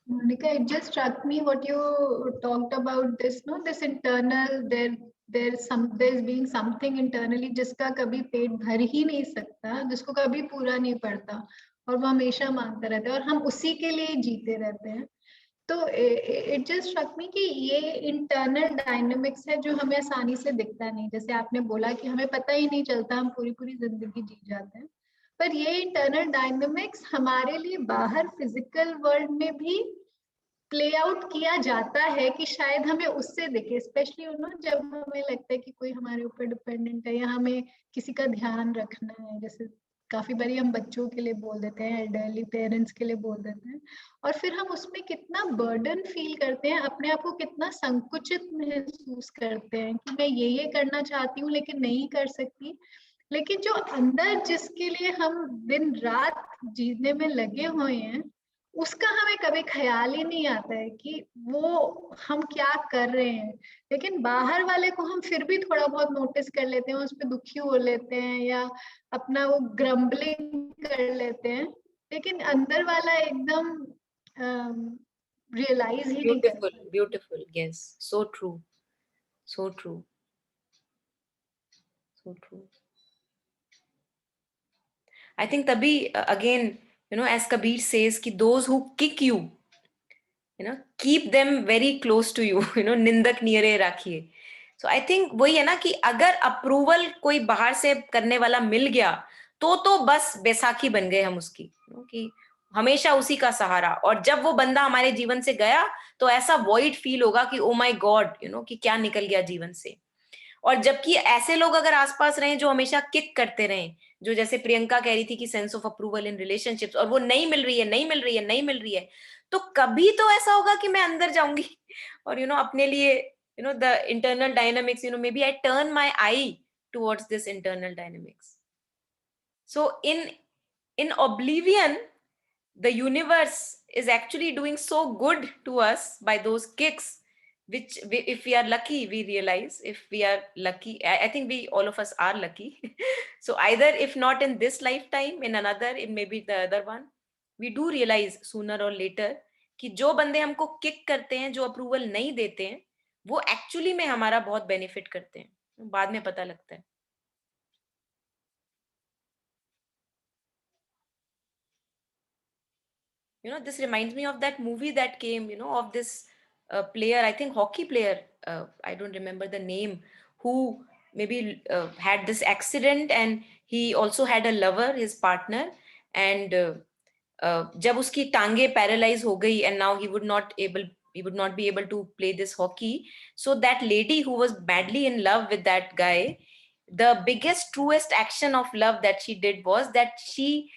Monica, it just struck me what you talked about this, no, this internal, there's being something internally जिसका कभी पेट भर ही नहीं सकता, जिसको कभी पूरा नहीं पड़ता, और वो हमेशा मांगता रहता है, और हम उसी के लिए जीते रहते हैं. तो इट जस्ट स्ट्रक मी कि ये इंटरनल डायनामिक्स है जो हमें आसानी से दिखता नहीं. जैसे आपने बोला कि हमें पता ही नहीं चलता, हम पूरी पूरी जिंदगी जी जाते हैं, पर ये इंटरनल डायनामिक्स हमारे लिए बाहर फिजिकल वर्ल्ड में भी प्ले आउट किया जाता है कि शायद हमें उससे दिखे, स्पेशली जब हमें लगता है कि कोई हमारे ऊपर डिपेंडेंट है या हमें किसी का ध्यान रखना है. जैसे काफी बारी हम बच्चों के लिए बोल देते हैं, एल्डरली पेरेंट्स के लिए बोल देते हैं, और फिर हम उसमें कितना बर्डन फील करते हैं, अपने आप को कितना संकुचित महसूस करते हैं कि मैं ये करना चाहती हूँ लेकिन नहीं कर सकती. लेकिन जो अंदर जिसके लिए हम दिन रात जीने में लगे हुए हैं, उसका हमें कभी ख्याल ही नहीं आता है कि वो हम क्या कर रहे हैं. लेकिन बाहर वाले को हम फिर भी थोड़ा बहुत नोटिस कर लेते हैं, उस पर दुखी हो लेते हैं या अपना वो ग्रम्बलिंग कर लेते हैं, लेकिन अंदर वाला एकदम रियलाइज ही नहीं Beautiful, करता. beautiful. Yes, so true. So true. So true. I think tabhi, again, as Kabir says, ki those who kick you, keep them very close to you, निंदक नियरे राखिए. So I think वही है ना कि अगर approval कोई बाहर से करने वाला मिल गया तो बस बैसाखी बन गए हम उसकी, कि हमेशा उसी का सहारा. और जब वो बंदा हमारे जीवन से गया तो ऐसा वॉइड फील होगा कि ओ माय गॉड, कि क्या निकल गया जीवन से. और जबकि ऐसे लोग अगर आसपास रहे जो हमेशा किक करते रहे, जो जैसे प्रियंका कह रही थी कि sense of approval in relationships, और वो नहीं मिल रही है, नहीं मिल रही है, नहीं मिल रही है, तो कभी तो ऐसा होगा कि मैं अंदर जाऊंगी और अपने लिए the internal dynamics, maybe I turn my eye towards this internal dynamics. So in oblivion, the universe is actually doing so good to us by those kicks, which if we are lucky, we realize. If we are lucky, I think we, all of us are lucky. So either, if not in this lifetime, in another, in maybe the other one, we do realize sooner or later कि जो बंदे हमको kick करते हैं, जो approval नहीं देते हैं, वो एक्चुअली में हमारा बहुत बेनिफिट करते हैं. बाद में पता लगता है. This reminds me of that movie that came, of this player, I think hockey player, I don't remember the name, who maybe had this accident, and he also had a lover, his partner, and जब उसकी टांगे paralyse हो गई, and now he would not be able to play this hockey. So that lady who was badly in love with that guy, the biggest, truest action of love that she did was that she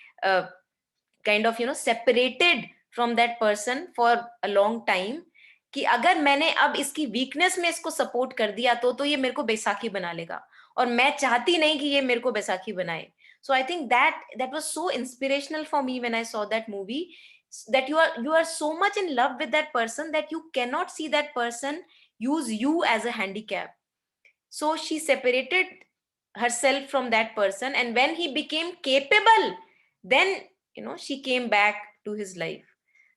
kind of separated from that person for a long time, कि अगर मैंने अब इसकी weakness में इसको support कर दिया तो ये मेरे को बैसाखी बना लेगा, और मैं चाहती नहीं कि ये मेरे को बैसाखी बनाए. So I think that was so inspirational for me when I saw that movie, that you are so much in love with that person that you cannot see that person use you as a handicap. So she separated herself from that person, and when he became capable, then she came back to his life.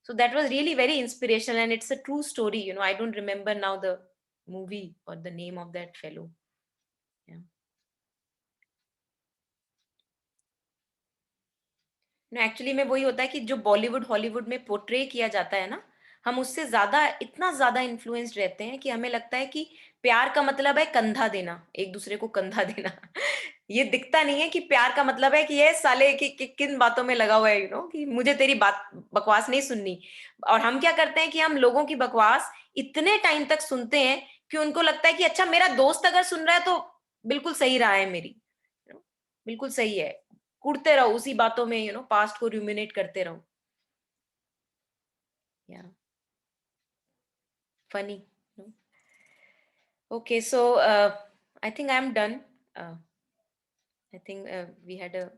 So that was really very inspirational, and it's a true story. I don't remember now the movie or the name of that fellow. Yeah. Actually में वही होता है कि जो Bollywood Hollywood में portray किया जाता है ना, हम उससे ज्यादा, इतना ज्यादा इन्फ्लुएंस्ड रहते हैं कि हमें लगता है कि प्यार का मतलब है कंधा देना, एक दूसरे को कंधा देना. ये दिखता नहीं है कि प्यार का मतलब है कि ये साले किन बातों में लगा हुआ है, कि मुझे तेरी बात बकवास नहीं सुननी. और हम क्या करते हैं कि हम लोगों की बकवास इतने टाइम तक सुनते हैं कि उनको लगता है कि अच्छा, मेरा दोस्त अगर सुन रहा है तो बिल्कुल सही रहा है, मेरी बिल्कुल सही है. कूदते रहो उसी बातों में, पास्ट को रूमिनेट करते रहो. Yeah, funny. Okay, so I think I'm done. I think we had a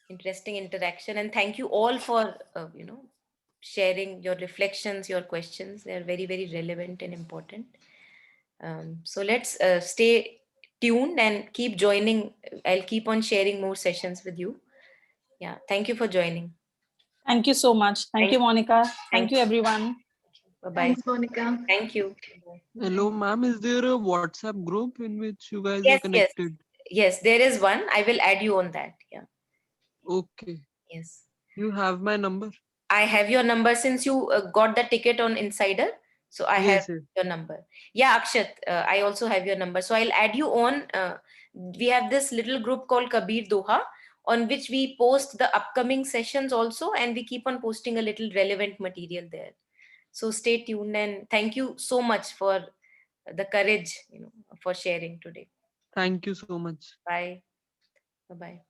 interesting interaction, and thank you all for sharing your reflections, your questions. They are very, very relevant and important. So let's stay tuned and keep joining. I'll keep on sharing more sessions with you. Yeah, thank you for joining. Thank you so much. Thank you, Monica. Thank you, everyone. Bye-bye. Thanks, Monica. Thank you. Hello, ma'am. Is there a WhatsApp group in which you guys Yes, are connected? Yes, there is one. I will add you on that. Yeah. Okay. Yes. You have my number? I have your number since you got the ticket on Insider. So I have Yes, yes. your number. Yeah, Akshat, I also have your number. So I'll add you on. We have this little group called Kabir Doha, on which we post the upcoming sessions also, and we keep on posting a little relevant material there. So stay tuned, and thank you so much for the courage, for sharing today. Thank you so much. Bye. Bye-bye.